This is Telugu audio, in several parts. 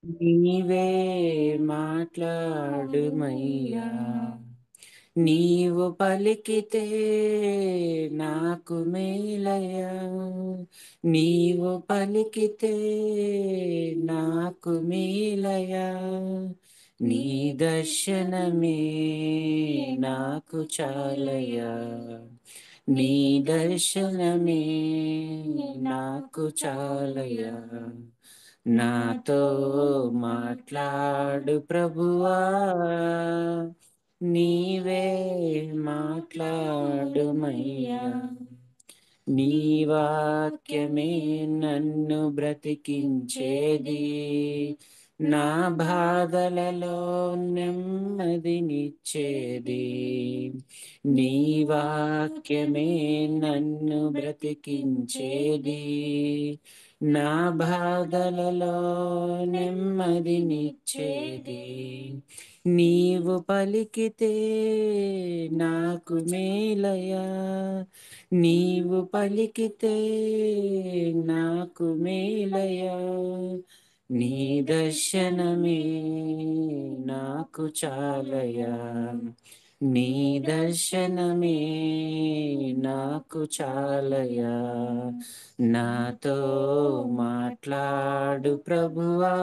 నీవే మాట్లాడుమయ్యా, నీవు పలికితే నాకు మేలయ్యా, నీవు పలికితే నాకు మేలయ్యా, నీ దర్శనమే నాకు చాలయ్యా, నీ దర్శనమే నాకు చాలయ్యా, నాతో మాట్లాడు ప్రభువా, నీవే మాట్లాడుమయ్యా, నీ వాక్యమే నన్ను బ్రతికించేది, నా బాధలలో నెమ్మదినిచ్చేది, నీ వాక్యమే నన్ను బ్రతికించేది, నా బాధలలో నెమ్మదినిచ్చేది, నీవు పలికితే నాకు మేలయా, నీవు పలికితే నాకు మేలయా, నీ దర్శనమే నాకు చాలయా, నీ దర్శనమే నాకు చాలయా, నాతో మాట్లాడు ప్రభువా,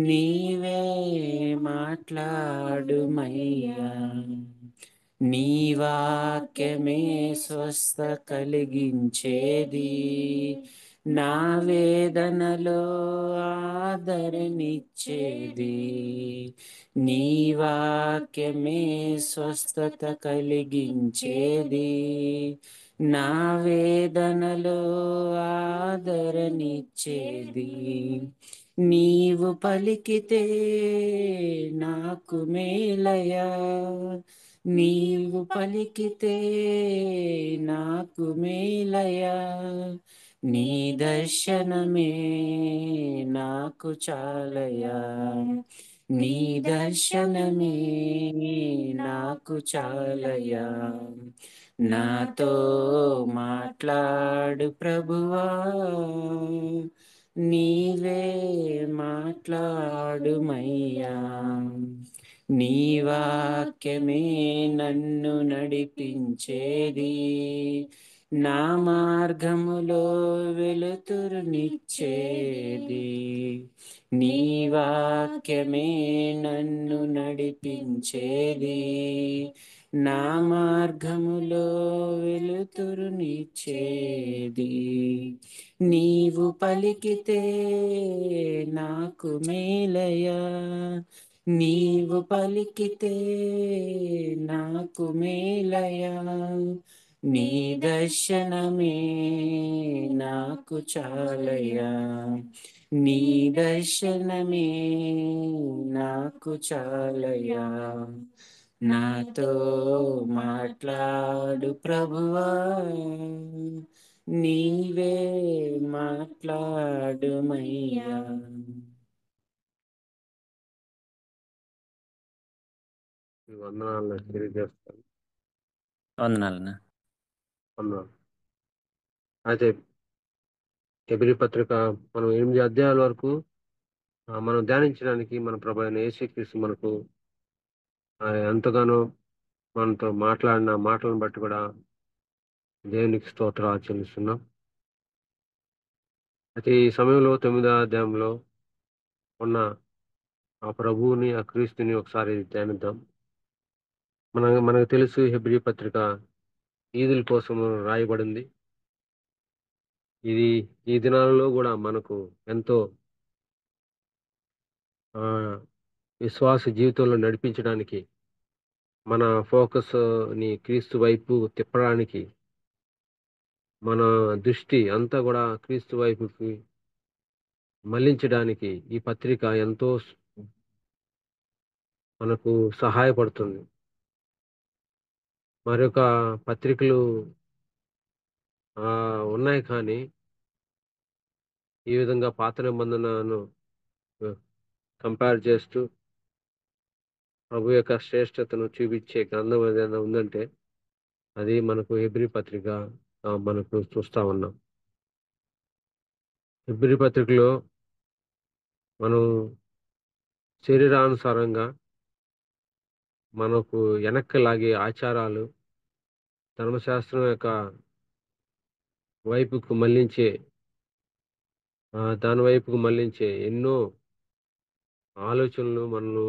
నీవే మాట్లాడుమయ్యా, నీ వాక్యమే స్వస్థ కలిగించేది, నా వేదనలో ఆదరణిచ్చేది, నీ వాక్యమే స్వస్థత కలిగించేది, నా వేదనలో ఆదరణిచ్చేది, నీవు పలికితే నాకు మేలయా, నీవు పలికితే నాకు మేలయా, నీ దర్శనమే నాకు చాలయా, నీ దర్శనమే నాకు చాలయా, నాతో మాట్లాడు ప్రభువా, నీవే మాట్లాడుమయ్యా, నీ వాక్యమే నన్ను నడిపించేది, నా మార్గములో వెలుతురునిచ్చేది, నీ వాక్యమే నన్ను నడిపించేది, నా మార్గములో వెలుతురునిచ్చేది, నీవు పలికితే నాకు మేలయా, నీవు పలికితే నాకు మేలయా, నీ దర్శనమే నాకు చాలయా, నీ దర్శనమే నాకు చాలయా, నాతో మాట్లాడు ప్రభువా, నీవే మాట్లాడుమయ్యా. ఈ వందనాలను తెలియజేస్తాను. వందనాలన్నా. వందనాలు. అయితే హెబ్రీ పత్రిక మనం 8 అధ్యాయాల వరకు మనం ధ్యానించడానికి మన ప్రభు అయిన యేసుక్రీస్తు మనకు ఎంతగానో మనతో మాట్లాడిన మాటలను బట్టి కూడా దేవునికి స్తోత్రాలు చెల్లిస్తున్నాం. అయితే ఈ సమయంలో 9వ అధ్యాయంలో ఉన్న ఆ ప్రభువుని, ఆ క్రీస్తుని ఒకసారి ధ్యానిద్దాం. మనకు తెలుసు హెబ్రీ పత్రిక ఈదుల కోసం రాయబడింది. ఇది ఈ దినాలలో కూడా మనకు ఎంతో ఆ విశ్వాస జీవితంలో నడిపించడానికి, మన ఫోకస్ ని క్రీస్తు వైపు తిప్పడానికి, మన దృష్టి అంతా కూడా క్రీస్తు వైపుకి మళ్లించడానికి ఈ పత్రిక ఎంతో మనకు సహాయపడుతుంది. మరొక పత్రికలు ఉన్నాయి, కానీ ఈ విధంగా పాత నిబంధనను కంపేర్ చేస్తూ ప్రభు యొక్క శ్రేష్టతను చూపించే గ్రంథం ఏదైనా ఉందంటే అది మనకు హెబ్రీ పత్రిక. మనకు చూస్తా ఉన్నాం. హెబ్రీ పత్రికలో మనం శరీరానుసారంగా మనకు వెనక్కి లాగే ఆచారాలు, ధర్మశాస్త్రం యొక్క వైపుకు మళ్ళించే దాని వైపుకు మళ్ళించే ఎన్నో ఆలోచనలు మనను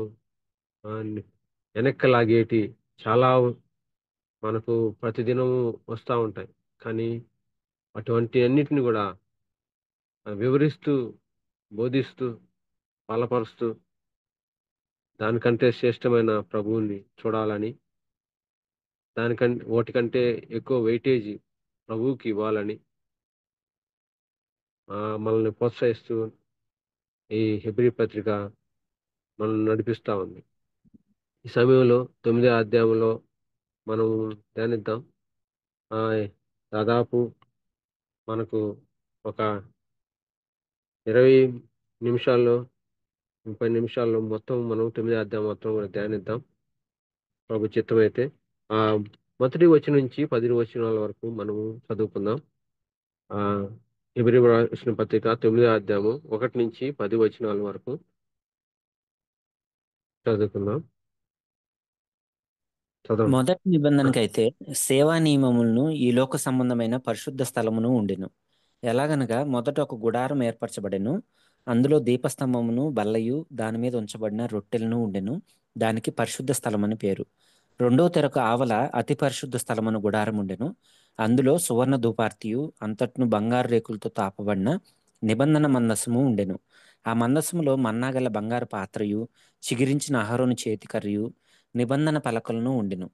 వెనక్కి లాగేటి చాలా మనకు ప్రతిదినం వస్తూ ఉంటాయి. కానీ అటువంటి అన్నిటిని కూడా వివరిస్తూ, బోధిస్తూ, బలపరుస్తూ దానికంటే శ్రేష్టమైన ప్రభువుని చూడాలని, వాటికంటే ఎక్కువ వెయిటేజ్ ప్రభువుకి ఇవ్వాలని మనల్ని ప్రోత్సహిస్తూ ఈ హెబ్రీ పత్రిక మనల్ని నడిపిస్తా ఉంది. ఈ సమయంలో 9వ అధ్యాయంలో మనం ధ్యానిద్దాం. ఆ, దాదాపు మనకు ఒక 20 నిమిషాల్లో 30 నిమిషాల్లో మొత్తం మనం 9వ అధ్యాయం మొత్తం కూడా ధ్యానిద్దాం ప్రభు చిత్తమైతే. ఆ మొదటి వచనం నుంచి 10 వచనాల వరకు మనము చదువుకుందాం. ఆ హెబ్రీ రాసిన పత్రిక 9వ అధ్యాయము 1 నుంచి 10 వచనాల వరకు చదువుకుందాం. చదవండి. మొదటి నిబంధనకైతే సేవా నియమములను ఈ లోక సంబంధమైన పరిశుద్ధ స్థలమును ఉండెను. ఎలాగనగా మొదట ఒక గుడారం ఏర్పరచబడెను. అందులో దీపస్తంభమును బల్లయు దాని మీద ఉంచబడిన రొట్టెలను ఉండెను. దానికి పరిశుద్ధ స్థలం అని పేరు. రెండో తెరకు ఆవల అతి పరిశుద్ధ స్థలమును గుడారం ఉండెను. అందులో సువర్ణ ధూపార్తియు అంతట్ను బంగారు రేకులతో తాపబడిన నిబంధన మందసము ఉండెను. ఆ మందసములో మన్నాగల బంగారు పాత్రయు చిగిరించిన అహరోను చేతికర్రయు నిబంధన పలకలను ఉండెను.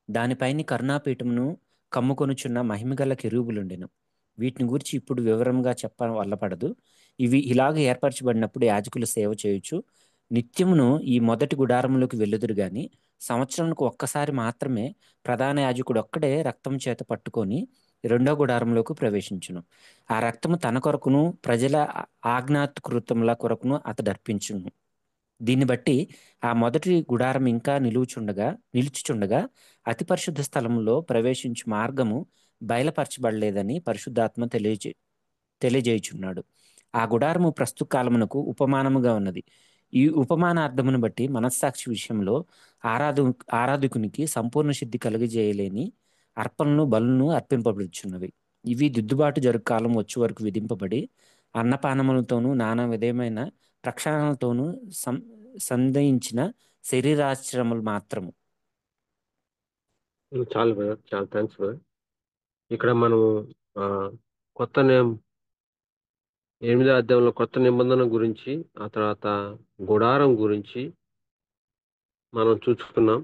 దానిపైని కరుణాపీఠమును కమ్ముకొనుచున్న మహిమగల కెరూబులుండెను. వీటిని గురించి ఇప్పుడు వివరంగా చెప్ప వల్లపడదు. ఇవి ఇలాగ ఏర్పరచబడినప్పుడు యాజకులు సేవ చేయుచు నిత్యమును ఈ మొదటి గుడారములోకి వెళ్ళుదురు గాని సంవత్సరానికి ఒక్కసారి మాత్రమే ప్రధాన యాజకుడు ఒక్కడే రక్తం చేత పట్టుకొని రెండో గుడారంలోకి ప్రవేశించును. ఆ రక్తము తన కొరకును ప్రజల ఆజ్ఞాతృతముల కొరకును అతడు అర్పించును. దీన్ని బట్టి ఆ మొదటి గుడారం ఇంకా నిలుచుచుండగా అతి పరిశుద్ధ స్థలములో ప్రవేశించు మార్గము బయలుపరచబడలేదని పరిశుద్ధాత్మ తెలియజేయుచున్నాడు. ఆ గుడారము ప్రస్తుత కాలమునకు ఉపమానముగా ఉన్నది. ఈ ఉపమానార్థమును బట్టి మనస్సాక్షి విషయంలో ఆరాధకునికి సంపూర్ణ సిద్ధి కలిగజేయలేని అర్పణను బలులను అర్పింపబడుచున్నవి. ఇవి దిద్దుబాటు జరుగు కాలం వచ్చే వరకు విధింపబడి అన్నపానములతోనూ నానా విధమైన ప్రక్షాళనలతోనూ సంధించిన శరీరాశ్రములు మాత్రము. చాలా brother. చాలా థ్యాంక్స్ బ్రదర్. ఇక్కడ మనం ఆ, కొత్త నియమం 8వ అధ్యాయంలో కొత్త నిబంధన గురించి, ఆ తర్వాత గుడారం గురించి మనం చూసుకున్నాం.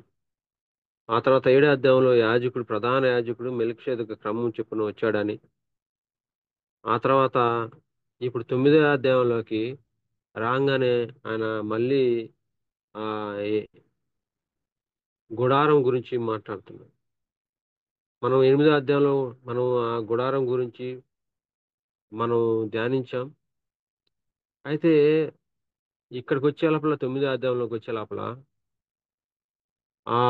ఆ తర్వాత 7వ అధ్యాయంలో ప్రధాన యాజకుడు మెల్కీషెదెకు క్రమం చొప్పున వచ్చాడని, ఆ తర్వాత ఇప్పుడు 9వ అధ్యాయంలోకి రాగానే ఆయన మళ్ళీ ఆ ఈ గుడారం గురించి మాట్లాడుతున్నాం. మనం 8వ అధ్యాయంలో మనం ఆ గుడారం గురించి మనం ధ్యానించాం. అయితే ఇక్కడికి వచ్చే లోపల 9వ అధ్యాయంలోకి వచ్చే లోపల ఆ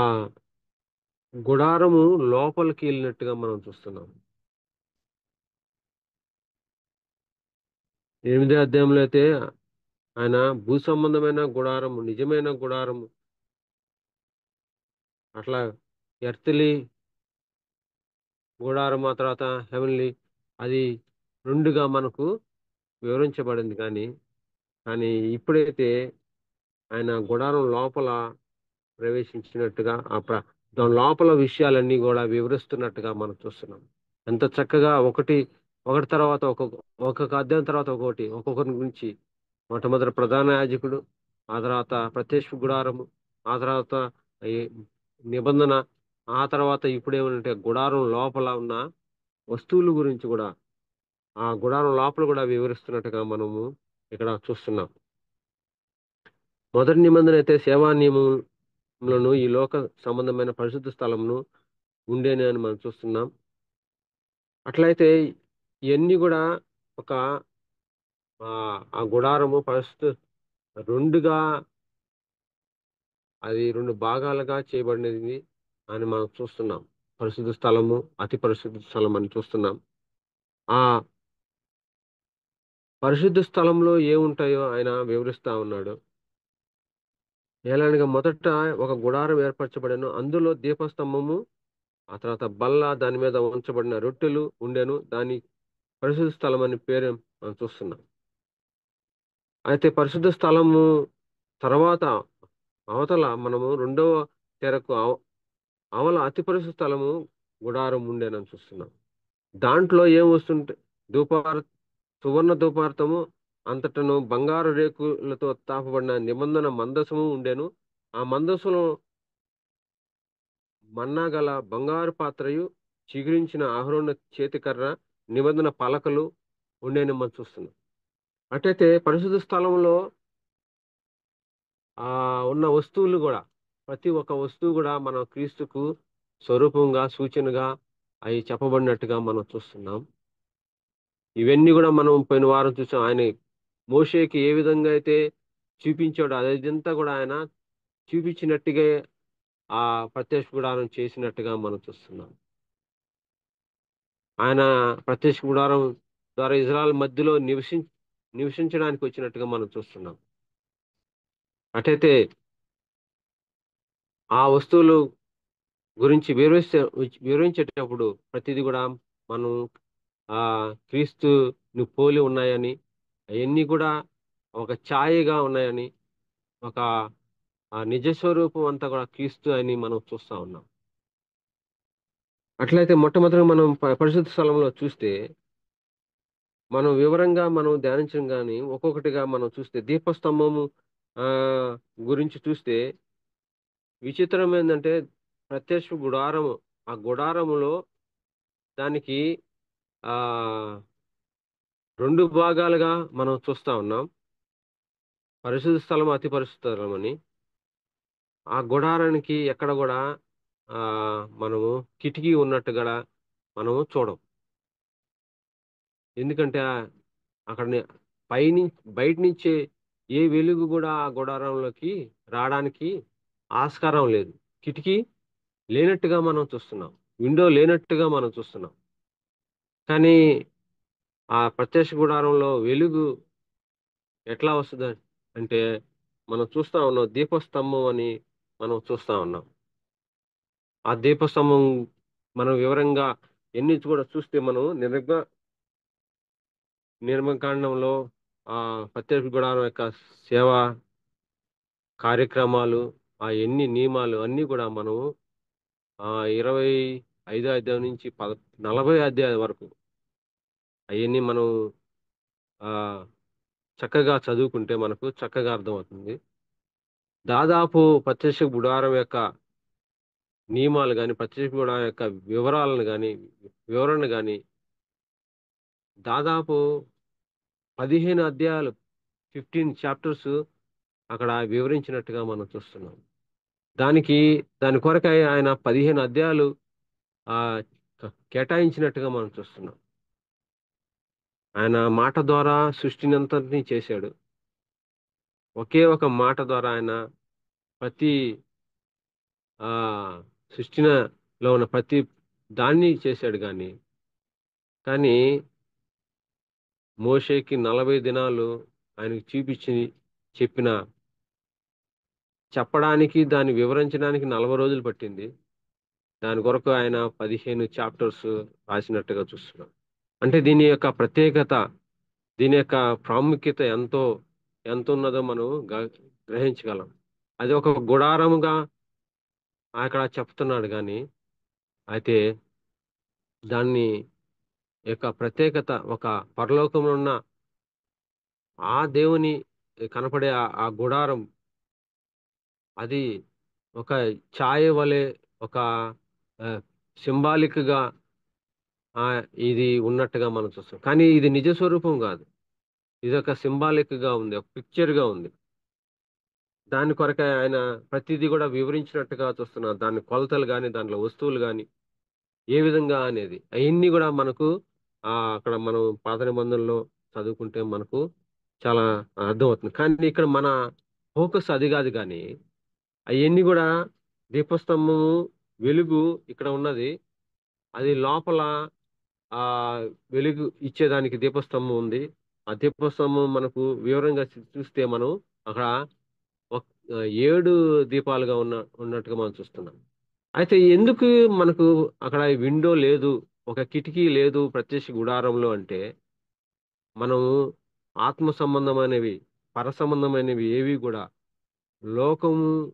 గుడారము లోపలికి వెళ్ళినట్టుగా మనం చూస్తున్నాం. 8వ అధ్యాయంలో అయితే ఆయన భూ సంబంధమైన గుడారము, నిజమైన గుడారము, అట్లా ఎర్త్లీ గుడారం, ఆ తర్వాత హెవెన్లీ, అది రెండుగా మనకు వివరించబడింది. కానీ కానీ ఇప్పుడైతే ఆయన గుడారం లోపల ప్రవేశించినట్టుగా దాని లోపల విషయాలన్నీ కూడా వివరిస్తున్నట్టుగా మనం చూస్తున్నాం. ఎంత చక్కగా ఒకటి ఒకటి తర్వాత ఒక్కొక్క అధ్యాయం తర్వాత ఒక్కొక్కరి గురించి, మొట్టమొదటి ప్రధాన యాజకుడు, ఆ తర్వాత ప్రత్యక్ష గుడారము, ఆ తర్వాత ఈ నిబంధన, ఆ తర్వాత ఇప్పుడేమంటే గుడారం లోపల ఉన్న వస్తువుల గురించి కూడా, ఆ గుడారం లోపల కూడా వివరిస్తున్నట్టుగా మనము ఇక్కడ చూస్తున్నాం. మొదటి నిబంధన అయితే సేవా నియమములను ఈ లోక సంబంధమైన పరిశుద్ధ స్థలమును ఉండేని అని మనం చూస్తున్నాం. అట్లయితే ఇవన్నీ కూడా ఒక ఆ గుడారము పరిశుద్ధ రెండుగా, అది రెండు భాగాలుగా చేయబడినది అని మనం చూస్తున్నాం. పరిశుద్ధ స్థలము, అతి పరిశుద్ధ స్థలం అని చూస్తున్నాం. ఆ పరిశుద్ధ స్థలంలో ఏముంటాయో ఆయన వివరిస్తా ఉన్నాడు. ఎలాగనగా మొదట ఒక గుడారం ఏర్పరచబడెను, అందులో దీపస్తంభము, ఆ తర్వాత బల్ల, దాని మీద ఉంచబడిన రొట్టెలు ఉండెను. దాని పరిశుద్ధ స్థలం అని పేరు మనం చూస్తున్నాం. అయితే పరిశుద్ధ స్థలము తర్వాత అవతల మనము రెండవ తెరకు అవల అతి పరిశుద్ధ స్థలము గుడారం ఉండేనని చూస్తున్నాం. దాంట్లో ఏం వస్తుంటే ధూపార సువర్ణ ధూపార్తము అంతటను బంగారు రేకులతో తాపబడిన నిబంధన మందసము ఉండెను. ఆ మందసంలో మన్నా గల బంగారు పాత్రయు, చిగురించిన అహరోను చేతికర్ర, నిబంధన పలకలు ఉండేని మనం చూస్తున్నాం. అటైతే పరిశుద్ధ స్థలంలో ఉన్న వస్తువులు కూడా, ప్రతి ఒక్క వస్తువు కూడా మన క్రీస్తుకు స్వరూపంగా, సూచనగా అవి చెప్పబడినట్టుగా మనం చూస్తున్నాం. ఇవన్నీ కూడా మనం పోయిన వారం చూసాం. ఆయన మోషేకి ఏ విధంగా అయితే చూపించాడో అదంతా కూడా ఆయన చూపించినట్టుగా ఆ ప్రత్యక్ష గుడారం చేసినట్టుగా మనం చూస్తున్నాం. ఆయన ప్రత్యక్ష గుడారం ద్వారా ఇజ్రాయెల్ మధ్యలో నివసించడానికి వచ్చినట్టుగా మనం చూస్తున్నాం. అటైతే ఆ వస్తువులు గురించి వివరించేటప్పుడు ప్రతిదీ కూడా మనం క్రీస్తుని పోలి ఉన్నాయని, అవన్నీ కూడా ఒక ఛాయగా ఉన్నాయని, ఒక నిజ స్వరూపం అంతా కూడా క్రీస్తు అని మనం చూస్తా ఉన్నాం. అట్లయితే మొట్టమొదటిగా మనం పరిశుద్ధ స్థలంలో చూస్తే, మనం వివరంగా మనం ధ్యానించడం కానీ ఒక్కొక్కటిగా మనం చూస్తే దీపస్తంభము ఆ గురించి చూస్తే విచిత్రం ఏంటంటే, ప్రత్యక్ష గుడారము, ఆ గుడారములో దానికి ఆ రెండు భాగాలుగా మనం చూస్తా ఉన్నాం. పరిశుద్ధ స్థలం, అతి పరిశుద్ధ స్థలం అని. ఆ గుడారానికి ఎక్కడ కూడా ఆ మనము కిటికీ ఉన్నట్టుగా మనము చూడం. ఎందుకంటే అక్కడ పైని బయట నుంచే ఏ వెలుగు కూడా ఆ గుడారంలోకి రావడానికి ఆస్కారం లేదు. కిటికీ లేనట్టుగా మనం చూస్తున్నాం, విండో లేనట్టుగా మనం చూస్తున్నాం. కానీ ఆ ప్రత్యక్ష గుడారంలో వెలుగు ఎట్లా వస్తుంది అంటే, మనం చూస్తా ఉన్నాం దీపస్తంభం అని మనం చూస్తా ఉన్నాం. ఆ దీపస్తంభం మనం వివరంగా ఎన్ని కూడా చూస్తే మనం నిర్మకాండంలో ఆ ప్రత్యక్ష గుడారం యొక్క సేవా కార్యక్రమాలు, ఆ ఎన్ని నియమాలు అన్నీ కూడా మనం 25 అధ్యాయం నుంచి 40 అధ్యాయం వరకు అవన్నీ మనం ఆ చక్కగా చదువుకుంటే మనకు చక్కగా అర్థమవుతుంది. దాదాపు ప్రత్యక్ష గుడారం యొక్క నియమాలు కానీ, ప్రత్యక్ష గుడారం యొక్క వివరాలను కానీ, వివరణ కానీ దాదాపు 15 అధ్యాయాలు, 15 చాప్టర్స్ అక్కడ వివరించినట్టుగా మనం చూస్తున్నాం. దానికి దాని కొరకై ఆయన 15 అధ్యాయాలు ఆ కేటాయించినట్టుగా మనం చూస్తున్నాం. ఆయన మాట ద్వారా సృష్టిని అంతటినీ చేశాడు. ఒకే ఒక మాట ద్వారా ఆయన ప్రతి ఆ సృష్టిలో ఉన్న ప్రతి దాన్ని చేశాడు. కానీ మోషేకి 40 దినాలు ఆయనకు చూపించి చెప్పిన చెప్పడానికి, దాన్ని వివరించడానికి 40 రోజులు పట్టింది. దాని కొరకు ఆయన 15 చాప్టర్స్ రాసినట్టుగా చూస్తున్నాం. అంటే దీని యొక్క ప్రత్యేకత, దీని యొక్క ప్రాముఖ్యత ఎంత ఉన్నదో మనం గ్రహించగలం. అది ఒక గుడారముగా అక్కడ చెప్తున్నాడు. అయితే దాన్ని యొక్క ప్రత్యేకత, ఒక పరలోకంలో ఉన్న ఆ దేవుని కనపడే ఆ గుడారం, అది ఒక ఛాయ వలె, ఒక సింబాలిక్ గా ఇది ఉన్నట్టుగా మనం చూస్తాం. కానీ ఇది నిజ స్వరూపం కాదు. ఇది ఒక సింబాలిక్ గా ఉంది, ఒక పిక్చర్ గా ఉంది. దాని కొరకే ఆయన ప్రతిదీ కూడా వివరించినట్టుగా చూస్తున్నారు. దాని కొలతలు కానీ, దాంట్లో వస్తువులు కానీ ఏ విధంగా అనేది అవన్నీ కూడా మనకు అక్కడ మనం పాత నిబంధనలో చదువుకుంటే మనకు చాలా అర్థమవుతుంది. కానీ ఇక్కడ మన ఫోకస్ అది కాదు. కానీ అవన్నీ కూడా దీపస్తంభము వెలుగు ఇక్కడ ఉన్నది. అది లోపల ఆ వెలుగు ఇచ్చేదానికి దీపస్తంభం ఉంది. ఆ దీపస్తంభం మనకు వివరంగా చూస్తే మనం అక్కడ ఒక 7 దీపాలుగా ఉన్నట్టుగా మనం చూస్తున్నాం. అయితే ఎందుకు మనకు అక్కడ విండో లేదు, ఒక కిటికీ లేదు ప్రత్యక్ష గుడారంలో అంటే, మనము ఆత్మ సంబంధమైనవి, పర సంబంధమైనవి ఏవి కూడా లోకము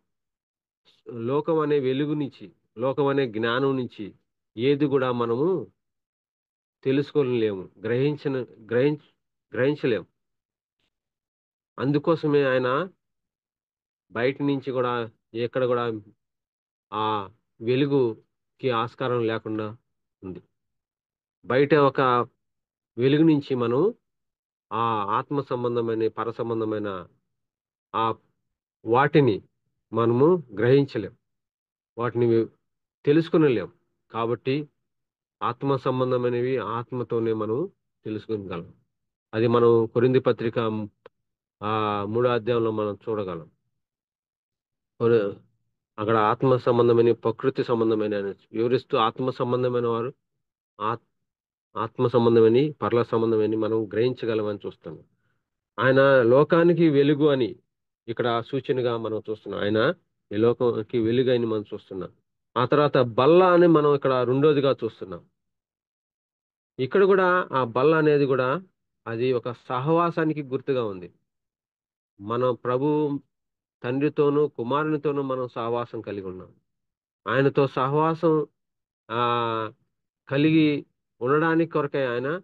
లోకం అనే వెలుగు నుంచి, లోకం అనే జ్ఞానం నుంచి ఏది కూడా మనము తెలుసుకోలేము, గ్రహించ గ్రహించలేము. అందుకోసమే ఆయన బయట నుంచి కూడా ఎక్కడ కూడా ఆ వెలుగుకి ఆస్కారం లేకుండా ఉంది. బయట ఒక వెలుగు నుంచి మనం ఆ ఆత్మ సంబంధమైన, పర సంబంధమైన ఆ వాటిని మనము గ్రహించలేం, వాటిని తెలుసుకునలేం. కాబట్టి ఆత్మ సంబంధమైనవి ఆత్మతోనే మనం తెలుసుకోగలం. అది మనం కొరింథీ పత్రిక 3వ అధ్యాయంలో మనం చూడగలం. కొరి- అక్కడ ఆత్మ సంబంధమైన, ప్రకృతి సంబంధమైన అని వివరిస్తూ, ఆత్మ సంబంధమైన వారు ఆత్- ఆత్మ సంబంధమని, పరల సంబంధమని మనం గ్రహించగలమని చూస్తాము. ఆయన లోకానికి వెలుగు అని ఇక్కడ సూచనగా మనం చూస్తున్నాం. ఆయన ఈ లోకానికి వెలుగు అని మనం చూస్తున్నాం. ఆ తర్వాత బల్ల అని మనం ఇక్కడ రెండోదిగా చూస్తున్నాం. ఇక్కడ కూడా ఆ బల్ల అనేది కూడా అది ఒక సహవాసానికి గుర్తుగా ఉంది. మనం ప్రభు తండ్రితోనూ కుమారునితోనూ మనం సహవాసం కలిగి ఉన్నాం. ఆయనతో సహవాసం ఆ కలిగి ఉండడానికి కొరకే ఆయన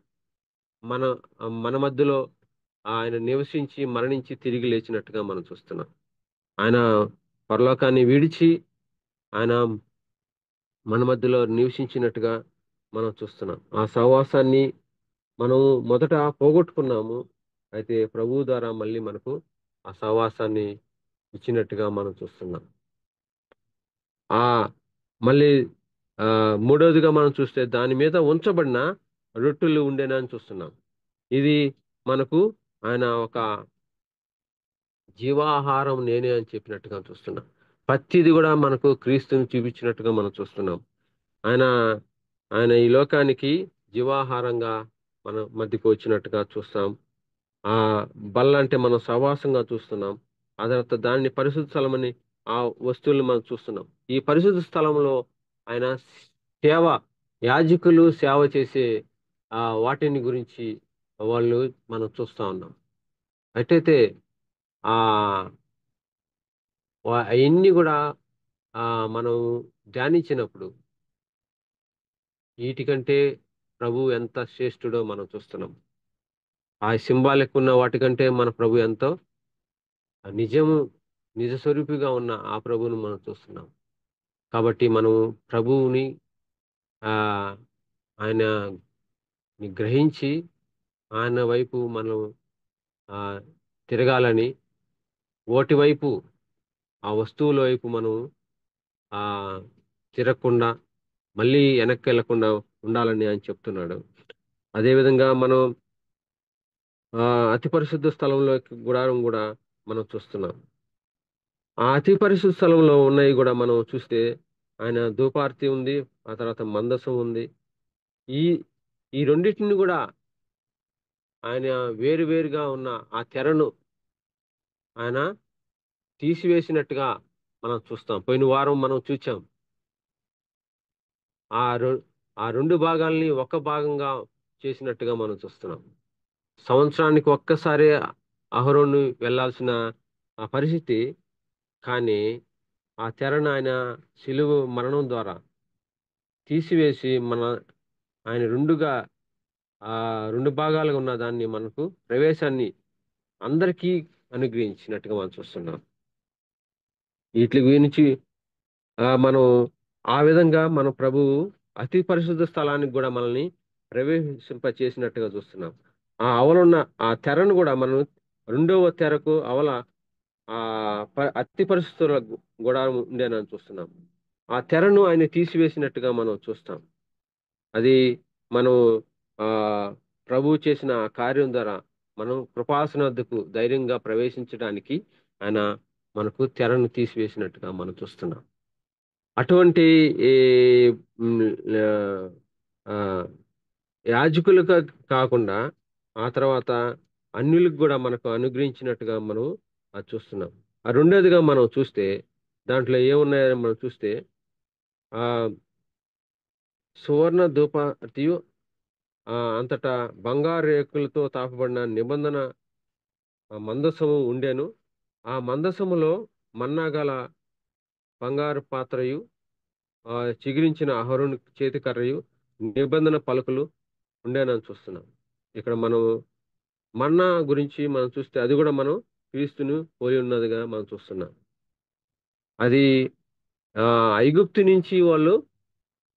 మన మన మధ్యలో ఆయన నివసించి మరణించి తిరిగి లేచినట్టుగా మనం చూస్తున్నాం. ఆయన పరలోకాన్ని విడిచి ఆయన మన మధ్యలో నివసించినట్టుగా మనం చూస్తున్నాం. ఆ సహవాసాన్ని మనం మొదట పోగొట్టుకున్నాము. అయితే ప్రభువు ద్వారా మళ్ళీ మనకు ఆ సహవాసాన్ని ఇచ్చినట్టుగా మనం చూస్తున్నాం. ఆ మళ్ళీ మూడవదిగా మనం చూస్తే దాని మీద ఉంచబడిన రొట్టెలు ఉండేనని చూస్తున్నాం. ఇది మనకు ఆయన ఒక జీవాహారం నేనే అని చెప్పినట్టుగా చూస్తున్నాం. ప్రతిది కూడా మనకు క్రీస్తుని చూపించినట్టుగా మనం చూస్తున్నాం. ఆయన ఆయన ఈ లోకానికి జీవాహారంగా మన మధ్యకు వచ్చినట్టుగా చూస్తాం. ఆ బల్ల అంటే మనం సహవాసంగా చూస్తున్నాం. ఆ తర్వాత దాన్ని పరిశుద్ధ స్థలం అని ఆ వస్తువులను మనం చూస్తున్నాం. ఈ పరిశుద్ధ స్థలంలో ఆయన సేవ, యాజకులు సేవ చేసే వాటిని గురించి వాళ్ళు మనం చూస్తా ఉన్నాం. అట్టయితే ఆ అవన్నీ కూడా మనం ధ్యానించినప్పుడు వీటికంటే ప్రభు ఎంత శ్రేష్ఠుడో మనం చూస్తున్నాం. ఆ సింబాలిక్ ఉన్న వాటికంటే మన ప్రభు ఎంతో నిజము, నిజ స్వరూపిగా ఉన్న ఆ ప్రభువును మనం చూస్తున్నాం. కాబట్టి మనం ప్రభువుని ఆ ఆయన గ్రహించి ఆయన వైపు మనం ఆ తిరగాలని, ఓటి వైపు ఆ వస్తువుల వైపు మనం ఆ తిరగకుండా మళ్ళీ వెనక్కి వెళ్లకుండా ఉండాలని ఆయన చెప్తున్నాడు. అదేవిధంగా మనం అతి పరిశుద్ధ స్థలంలో గుడారం కూడా మనం చూస్తున్నాం. ఆ అతి పరిశుద్ధ స్థలంలో ఉన్నవి కూడా మనం చూస్తే ఆయన ధూపార్తి ఉంది, ఆ తర్వాత మందసం ఉంది. ఈ ఈ రెండింటిని కూడా ఆయన వేరు వేరుగా ఉన్న ఆ తెరను ఆయన తీసివేసినట్టుగా మనం చూస్తాం. పోయిన వారం మనం చూచాం. ఆ రె- ఆ రెండు భాగాల్ని ఒక భాగంగా చేసినట్టుగా మనం చూస్తున్నాం. సంవత్సరానికి ఒక్కసారి అహరోను వెళ్ళాల్సిన ఆ పరిస్థితి, కానీ ఆ తెరను ఆయన శిలువ మరణం ద్వారా తీసివేసి ఆయన ఆ రెండు భాగాలుగా ఉన్న దాన్ని మనకు ప్రవేశాన్ని అందరికీ అనుగ్రహించినట్టుగా మనం చూస్తున్నాం. వీటి గురించి మనం ఆ విధంగా మన ప్రభువు అతి పరిశుద్ధ స్థలానికి కూడా మనల్ని ప్రవేశింప చేసినట్టుగా చూస్తున్నాం. ఆ అవలున్న ఆ తెరను కూడా మనం రెండవ తెరకు అవల ఆ అతి పరిశుద్ధుల గుడారం ఉండేనని చూస్తున్నాం. ఆ తెరను ఆయన తీసివేసినట్టుగా మనం చూస్తాం. అది మనం ఆ ప్రభువు చేసిన ఆ కార్యం ద్వారా మనం కృపాసన వద్దకు ధైర్యంగా ప్రవేశించడానికి ఆయన మనకు తెరను తీసివేసినట్టుగా మనం చూస్తున్నాం. అటువంటి ఈ మ్, ఆ, యాజకులుగా కాకుండా ఆ తర్వాత అన్యులకు కూడా మనకు అనుగ్రహించినట్టుగా మనం అది చూస్తున్నాం. ఆ రెండోదిగా మనం చూస్తే దాంట్లో ఏమున్నాయని మనం చూస్తే ఆ సువర్ణ ధూపతియు అంతటా బంగారు రేకులతో తాపబడిన నిబంధన మందసము ఉండెను. ఆ మందసములో మన్నాగల బంగారు పాత్రయు చిగిరించిన అహరోను చేతికర్రయు నిబంధన పలుకులు ఉండేనని చూస్తున్నాం. ఇక్కడ మనం మన్నా గురించి మనం చూస్తే అది కూడా మనం క్రీస్తును పోలి ఉన్నదిగా మనం చూస్తున్నాం. అది ఆ ఐగుప్తు నుంచి వాళ్ళు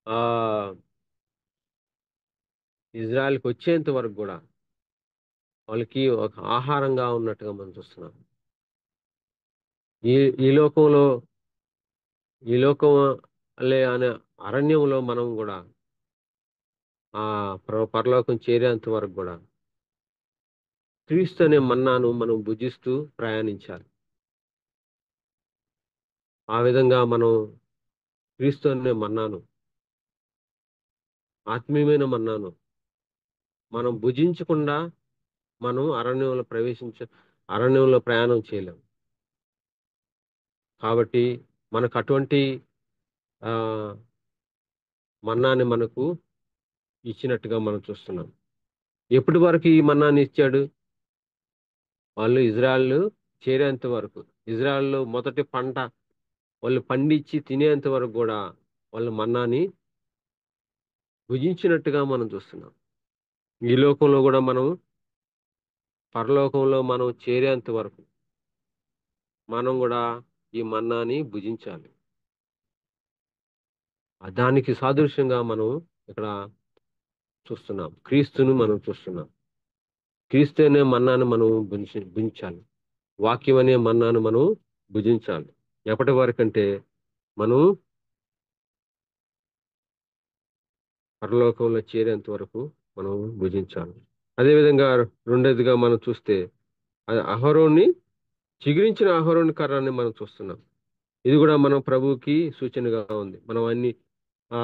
ఆ ఇజ్రాయెల్కి వచ్చేంత వరకు కూడా వాళ్ళకి ఒక ఆహారంగా ఉన్నట్టుగా మనం చూస్తున్నాం. ఈ ఈ లోకంలో ఈ లోకం అనే అరణ్యంలో మనం కూడా ఆ పరలోకం చేరేంత వరకు కూడా క్రీస్తు అనే మన్నాను మనం భుజిస్తూ ప్రయాణించాలి. ఆ విధంగా మనం క్రీస్తు అనే మన్నాను, ఆత్మీయమైన మన్నాను మనం భుజించకుండా మనం అరణ్యంలో ప్రయాణం చేయలేం. కాబట్టి మనకు అటువంటి ఆ మన్నాని మనకు ఇచ్చినట్టుగా మనం చూస్తున్నాం. ఎప్పటి వరకు ఈ మన్నాని ఇచ్చాడు? వాళ్ళు ఇజ్రాయెల్ చేరేంత వరకు, ఇజ్రాయెల్ మొదటి పంట వాళ్ళు పండించి తినేంత వరకు కూడా వాళ్ళు మన్నాని భుజించినట్టుగా మనం చూస్తున్నాం. ఈ లోకంలో కూడా మనం పరలోకంలో మనం చేరేంత వరకు మనం కూడా ఈ మన్నాని భుజించాలి. దానికి సాదృశ్యంగా మనం ఇక్కడ చూస్తున్నాం, క్రీస్తును మనం చూస్తున్నాం. క్రీస్తు అనే మన్నాను మనం భుజించాలి. వాక్యం అనే మన్నాను మనం భుజించాలి. ఎప్పటి వరకంటే మనం పరలోకంలో చేరేంత వరకు మనం భుజించాలి. అదేవిధంగా రెండోదిగా మనం చూస్తే అహరోన్ని చిగురించిన అహరోని కర్రాన్ని మనం చూస్తున్నాం. ఇది కూడా మనం ప్రభువుకి సూచనగా ఉంది. మనం అన్ని ఆ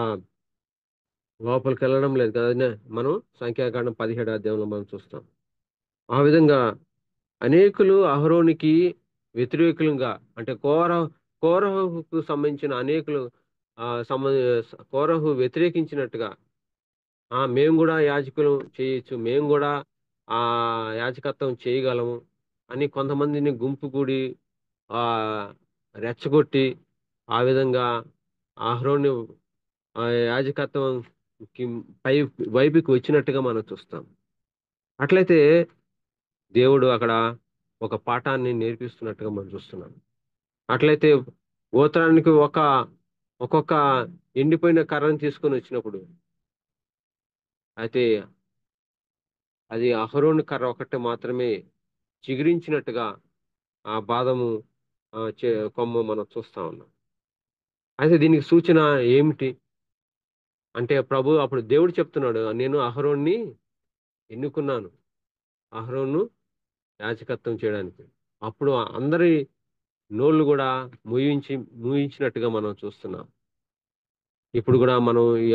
లోపలికి వెళ్ళడం లేదు కదా, మనం సంఖ్యాకాండం 17 అధ్యాయంలో మనం చూస్తాం. ఆ విధంగా అనేకులు అహరోనికి వ్యతిరేకులుగా, అంటే కోరహుకు సంబంధించిన అనేకులు ఆ సంబ కోరహు వ్యతిరేకించినట్టుగా మేము కూడా యాజకులు చేయొచ్చు, మేము కూడా ఆ యాజకత్వం చేయగలము అని కొంతమందిని గుంపు కూడి ఆ రెచ్చగొట్టి ఆ విధంగా అహరోని యాజకత్వం పై వైపుకి వచ్చినట్టుగా మనం చూస్తాం. అట్లయితే దేవుడు అక్కడ ఒక పాఠాన్ని నేర్పిస్తున్నట్టుగా మనం చూస్తున్నాం. అట్లయితే గోత్రానికి ఒక్కొక్క ఎండిపోయిన కర్రను తీసుకొని వచ్చినప్పుడు అయితే అది అహరోను కర్ర ఒకటి మాత్రమే చిగురించినట్టుగా ఆ బాదము కొమ్మ మనం చూస్తా ఉన్నాం. అయితే దీనికి సూచన ఏమిటి అంటే, అప్పుడు దేవుడు చెప్తున్నాడు, నేను అహరోన్ని ఎన్నుకున్నాను, అహరోను యాజకత్వం చేయడానికి. అప్పుడు అందరి నోళ్ళు కూడా మూయించినట్టుగా మనం చూస్తున్నాం. ఇప్పుడు కూడా మనం ఈ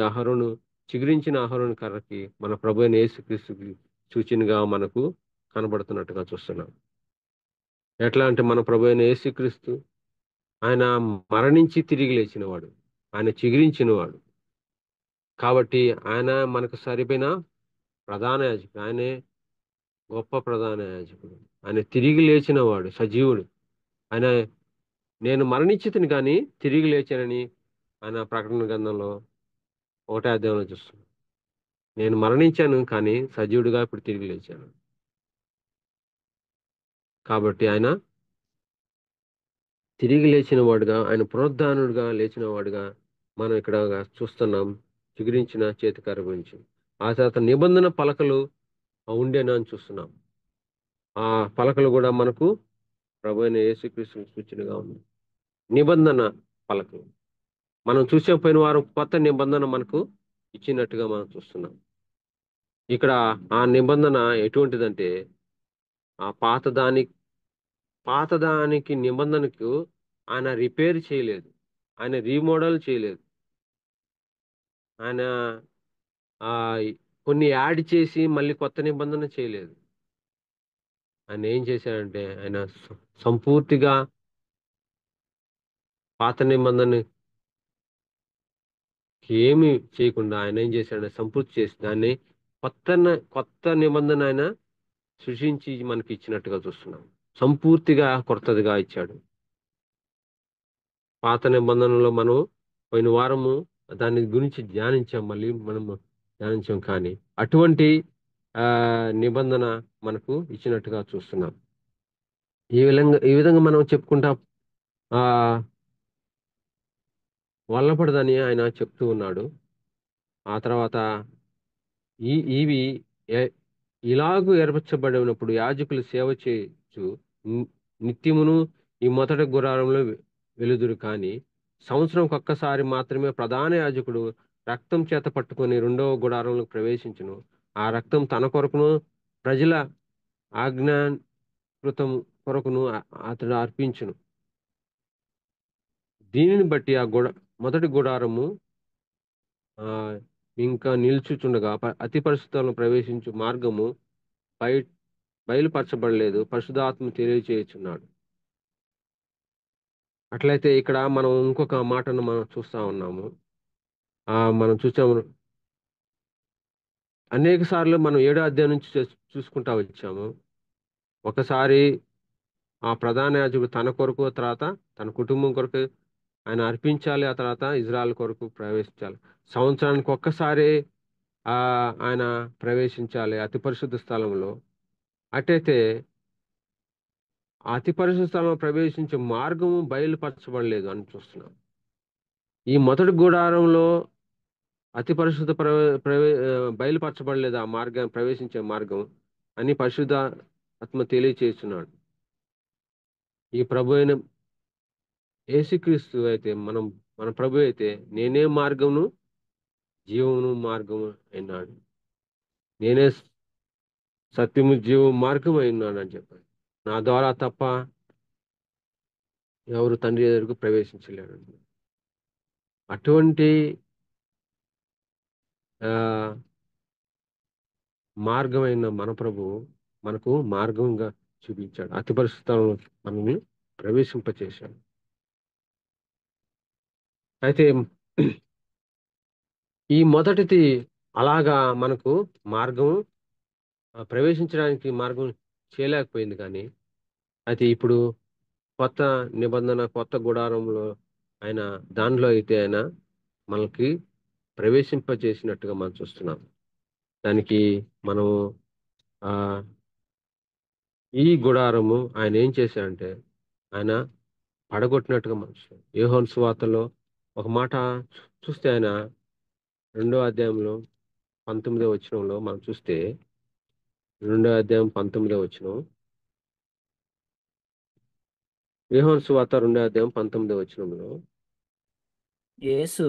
చిగురించిన అహరోను కర్రకి మన ప్రభు అయిన యేసుక్రీస్తుకి సూచనగా మనకు కనబడుతున్నట్టుగా చూస్తున్నాం. ఎట్లా అంటే మన ప్రభు అయిన యేసుక్రీస్తు ఆయన మరణించి తిరిగి లేచినవాడు, ఆయన చిగురించినవాడు. కాబట్టి ఆయన మనకు సరిపోయిన ప్రధాన యాజకుడు, ఆయనే గొప్ప ప్రధాన యాజకుడు. ఆయన తిరిగి లేచిన వాడు, సజీవుడు. ఆయన నేను మరణించితిని కానీ తిరిగి లేచానని ఆయన ప్రకటన గ్రంథంలో 1వ అధ్యాయంలో చూస్తున్నాం. నేను మరణించాను కానీ సజీవుడిగా ఇప్పుడు తిరిగి లేచాను. కాబట్టి ఆయన తిరిగి లేచిన వాడుగా, ఆయన పునరుద్ధానుడుగా లేచిన వాడుగా మనం ఇక్కడ చూస్తున్నాం. చిగురించిన చేతికర్ర గురించి ఆ తర్వాత నిబంధన పలకలు ఉండేనా అని చూస్తున్నాం. ఆ పలకలు కూడా మనకు ప్రభు అయిన యేసుక్రీస్తు సూచనగా ఉంది. నిబంధన పలకలు మనం చూసే పోయిన వారం కొత్త నిబంధన మనకు ఇచ్చినట్టుగా మనం చూస్తున్నాం. ఇక్కడ ఆ నిబంధన ఎటువంటిదంటే ఆ పాతదానికి నిబంధనకు ఆయన రిపేర్ చేయలేదు, ఆయన రీమోడల్ చేయలేదు, ఆయన ఆ కొన్ని యాడ్ చేసి మళ్ళీ కొత్త నిబంధన చేయలేదు. ఆయన ఏం చేశాడంటే ఆయన సంపూర్తిగా పాత నిబంధనకి ఏమీ చేయకుండా ఆయన ఏం చేశాడంటే సంపూర్తి చేసి దాన్ని కొత్త నిబంధన ఆయన సృష్టించి మనకి ఇచ్చినట్టుగా చూస్తున్నాం. సంపూర్తిగా కొత్తదిగా ఇచ్చాడు. పాత నిబంధనలో మనం పోయిన వారము దాని గురించి ధ్యానించాం, మళ్ళీ మనము ధ్యానించాం. కానీ అటువంటి నిబంధన మనకు ఇచ్చినట్టుగా చూస్తున్నాం. ఈ విధంగా మనం చెప్పుకుంటా ఆ వల్లపడదని ఆయన చెప్తూ ఉన్నాడు. ఆ తర్వాత ఇవి ఎ- ఇలాగూ ఏర్పరచబడినప్పుడు యాజకులు సేవ చేయొచ్చు ని- నిత్యమును ఈ మొదటి గుడారంలో వెలుదురు. కానీ సంవత్సరంకి ఒక్కసారి మాత్రమే ప్రధాన యాజకుడు రక్తం చేత పట్టుకొని రెండవ గుడారంలో ప్రవేశించును. ఆ రక్తం తన కొరకును ప్రజల ఆజ్ఞాకృతం కొరకును అతడు అర్పించును. దీనిని బట్టి మొదటి గుడారము ఆ ఇంకా నిల్చుచుండగా అతి పరిశుద్ధంలో ప్రవేశించు మార్గము బయ బయలుపరచబడలేదు, పరిశుద్ధాత్మ తెలియచేయుచున్నాడు. అట్లయితే ఇక్కడ మనం ఇంకొక మాటను మనం చూస్తా ఉన్నాము. మనం చూసాము అనేక సార్లు మనం 7వ అధ్యాయం నుంచి చూసుకుంటా వచ్చాము. ఒకసారి ఆ ప్రధాన యాజకుడు తన కొరకు, తర్వాత తన కుటుంబం కొరకు ఆయన అర్పించాలి, ఆ తర్వాత ఇజ్రాయెల్ కొరకు ప్రవేశించాలి. సంవత్సరానికి ఒక్కసారి ఆయన ప్రవేశించాలి అతి పరిశుద్ధ స్థలంలో. అటైతే ఆ అతి పరిశుద్ధ స్థలంలో ప్రవేశించే మార్గము బయలుపరచబడలేదు అని చూస్తున్నాం. ఈ మొదటి గుడారంలో అతి పరిశుద్ధ బయలుపరచబడలేదు ఆ మార్గం, ప్రవేశించే మార్గం అని పరిశుద్ధ ఆత్మ తెలియచేస్తున్నాడు. ఈ ప్రభు అయిన యేసుక్రీస్తు అయితే మన ప్రభు అయితే నేనే మార్గమును జీవమును మార్గము అయినాడు, నేనే సత్యము జీవము మార్గం అయినాడు అని చెప్పాడు. నా ద్వారా తప్ప ఎవరు తండ్రి దగ్గరకు ప్రవేశించలేడు. అటువంటి ఆ మార్గమైన మన ప్రభు మనకు మార్గంగా చూపించాడు. అతి పరిశుద్ధంలో మనల్ని ప్రవేశింపచేశాడు. అయితే ఈ మొదటిది అలాగా మనకు మార్గం ప్రవేశించడానికి మార్గం చేయలేకపోయింది. కానీ అయితే ఇప్పుడు కొత్త నిబంధన, కొత్త గుడారంలో ఆయన దానిలో అయితే ఆయన మనకి ప్రవేశింపజేసినట్టుగా మనం చూస్తున్నాం. దానికి మనము ఆ ఈ గుడారము ఆయన ఏం చేశాడంటే ఆయన పడగొట్టినట్టుగా మనం చూస్తాం. యోహాను సువార్తలో ఒక మాట చూస్తే ఆయన 2వ అధ్యాయంలో 19వ వచనంలో మనం చూస్తే 2వ అధ్యాయం 19వ వచనం, యోహాను సువార్త 2వ అధ్యాయం 19వ వచనంలో యేసు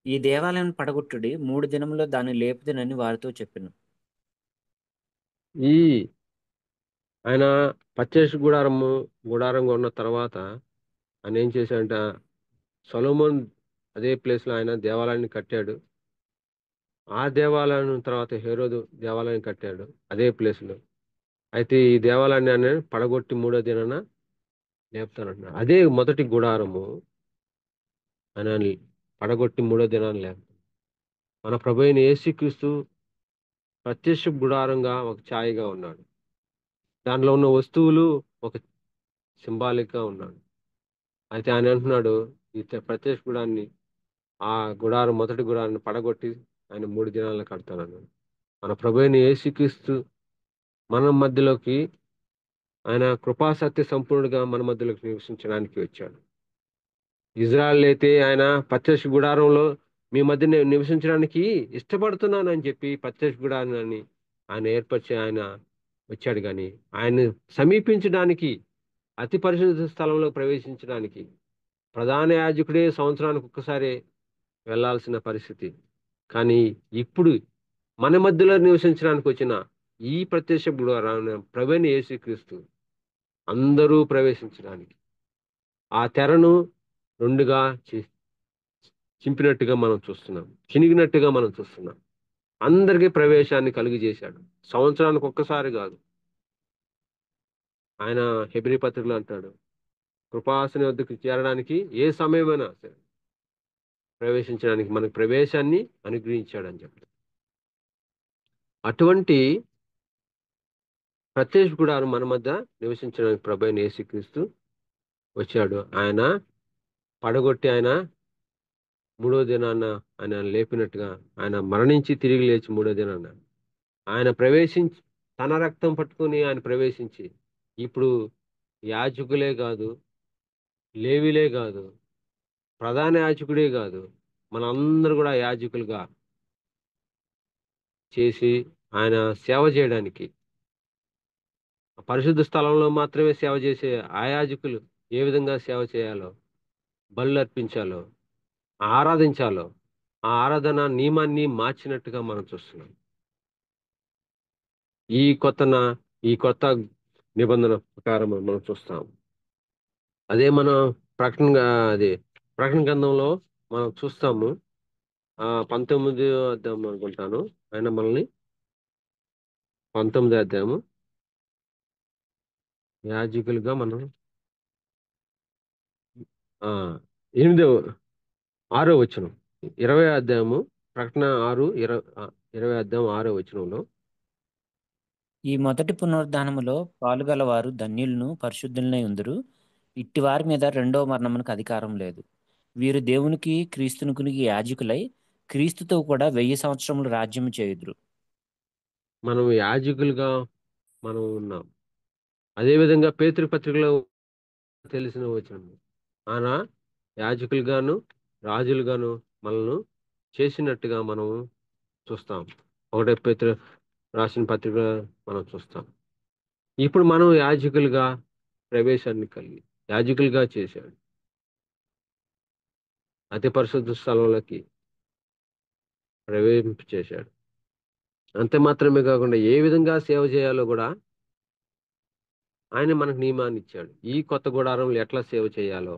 ఈ దేవాలయం పడగొట్టుడి 3 దినములో దాన్ని లేపుదునని వారితో చెప్పెను. ఈ ఆయన పచ్చేసి గుడారంగా ఉన్న తర్వాత ఆయన ఏం చేశాడంటే సొలొమోన్ అదే ప్లేస్ లో ఆయన దేవాలయాన్ని కట్టాడు. ఆ దేవాలయం తర్వాత హేరోదు దేవాలయం కట్టాడు అదే ప్లేస్ లో. అయితే ఈ దేవాలయాన్ని ఆయన పడగొట్టి 3వ దినాన లేపుతానంటున్నాడు. అదే మొదటి గుడారము ఆయన పడగొట్టి 3వ దినాన్ని లేపుతాడు. మన ప్రభు అయిన యేసుక్రీస్తు ప్రత్యక్ష గుడారంగా ఒక ఛాయగా ఉన్నాడు. దానిలో ఉన్న వస్తువులు ఒక సింబాలిక్ గా ఉన్నాడు. అయితే ఆయన అంటున్నాడు ఈ ప్రత్యక్ష గుడాన్ని, ఆ గుడారం మొదటి గుడారాన్ని పడగొట్టి ఆయన 3 దినాలను కడతానన్నాడు. మన ప్రభు అయిన యేసుక్రీస్తు మన మధ్యలోకి ఆయన కృపా సత్య సంపూర్ణుడిగా మన మధ్యలోకి నివసించడానికి వచ్చాడు. ఇజ్రాయెల్ అయితే ఆయన ప్రత్యక్ష గుడారంలో మీ మధ్య నివసించడానికి ఇష్టపడుతున్నానని చెప్పి ప్రత్యక్ష గుడారాన్ని ఆయన ఏర్పరిచి ఆయన వచ్చాడు. కానీ ఆయన సమీపించడానికి, అతి పరిశుద్ధ స్థలంలో ప్రవేశించడానికి ప్రధాన యాజకుడే సంవత్సరానికి ఒక్కసారి వెళ్ళాల్సిన పరిస్థితి. కానీ ఇప్పుడు మన మధ్యలో నివసించడానికి వచ్చిన ఈ ప్రత్యక్ష గుడారాన్ని ప్రభువైన యేసుక్రీస్తు అందరూ ప్రవేశించడానికి ఆ తెరను రెండుగా చింపినట్టుగా మనం చూస్తున్నాం, చినిగినట్టుగా మనం చూస్తున్నాం. అందరికీ ప్రవేశాన్ని కలుగజేశాడు. సంవత్సరానికి ఒక్కసారి కాదు, ఆయన హెబ్రీ పత్రికలో అంటాడు, కృపాసన వద్దకు చేరడానికి ఏ సమయమైనా సరే ప్రవేశించడానికి మనకు ప్రవేశాన్ని అనుగ్రహించాడని చెప్తాడు. అటువంటి ప్రత్యక్ష గుడారం మన మధ్య నివసించడానికి ప్రభు అయిన యేసుక్రీస్తు వచ్చాడు. ఆయన పడగొట్టి ఆయన మూడో దినాన ఆయన లేపినట్టుగా, ఆయన మరణించి తిరిగి లేచి మూడో దినాన ఆయన ప్రవేశించి తన రక్తం పట్టుకొని ఆయన ప్రవేశించి ఇప్పుడు యాజకులే కాదు, లేవీలే కాదు, ప్రధాన యాజకుడే కాదు, మనందరూ కూడా యాజకులుగా చేసి ఆయన సేవ చేయడానికి, పరిశుద్ధ స్థలంలో మాత్రమే సేవ చేసే ఆ యాజకులు ఏ విధంగా సేవ చేయాలో, బలులు అర్పించాలో, ఆరాధించాలో, ఆ ఆరాధన నియమాన్ని మార్చినట్టుగా మనం చూస్తున్నాం. ఈ కొత్త ఈ కొత్త నిబంధన ప్రకారం మనం చూస్తాం. అదే మనం ప్రకటన అది ప్రకటన గ్రంథంలో మనం చూస్తాము. 19 అధ్యాయం అనుకుంటాను. ఆయన మనల్ని 19 అధ్యాయము యాజకులుగా మనం ఆ 8 6 వచనం, 20 అధ్యాయము ప్రకటన 6 20 అధ్యాయం 6 వచనంలో ఈ మొదటి పునరుద్ధానములో పాలుగలవారు ధన్యులను పరిశుద్ధులనై ఉందురు. ఇట్టి వారి మీద రెండవ మరణమునకు అధికారం లేదు. వీరు దేవునికి క్రీస్తునికి యాజకులై క్రీస్తుతో కూడా 1000 సంవత్సరములు రాజ్యము చేయుదురు. మనం యాజకులుగా మనం ఉన్నాం. అదే విధంగా పేతురు పత్రికలో తెలిసిన వచనం, ఆయన యాజకులుగాను రాజులుగాను మనల్ని చేసినట్టుగా మనం చూస్తాం. ఒకటే పేతురు రాసిన పత్రిక మనం చూస్తాం. ఇప్పుడు మనం యాజకులుగా ప్రవేశాన్ని కలిగి యాజకులుగా చేశాడు. అతి పరిశుద్ధ స్థలంలోకి ప్రవేశింప చేశాడు. అంతే మాత్రమే కాకుండా ఏ విధంగా సేవ చేయాలో కూడా ఆయన మనకు నియమాన్ని ఇచ్చాడు. ఈ కొత్త గుడారంలో ఎట్లా సేవ చేయాలో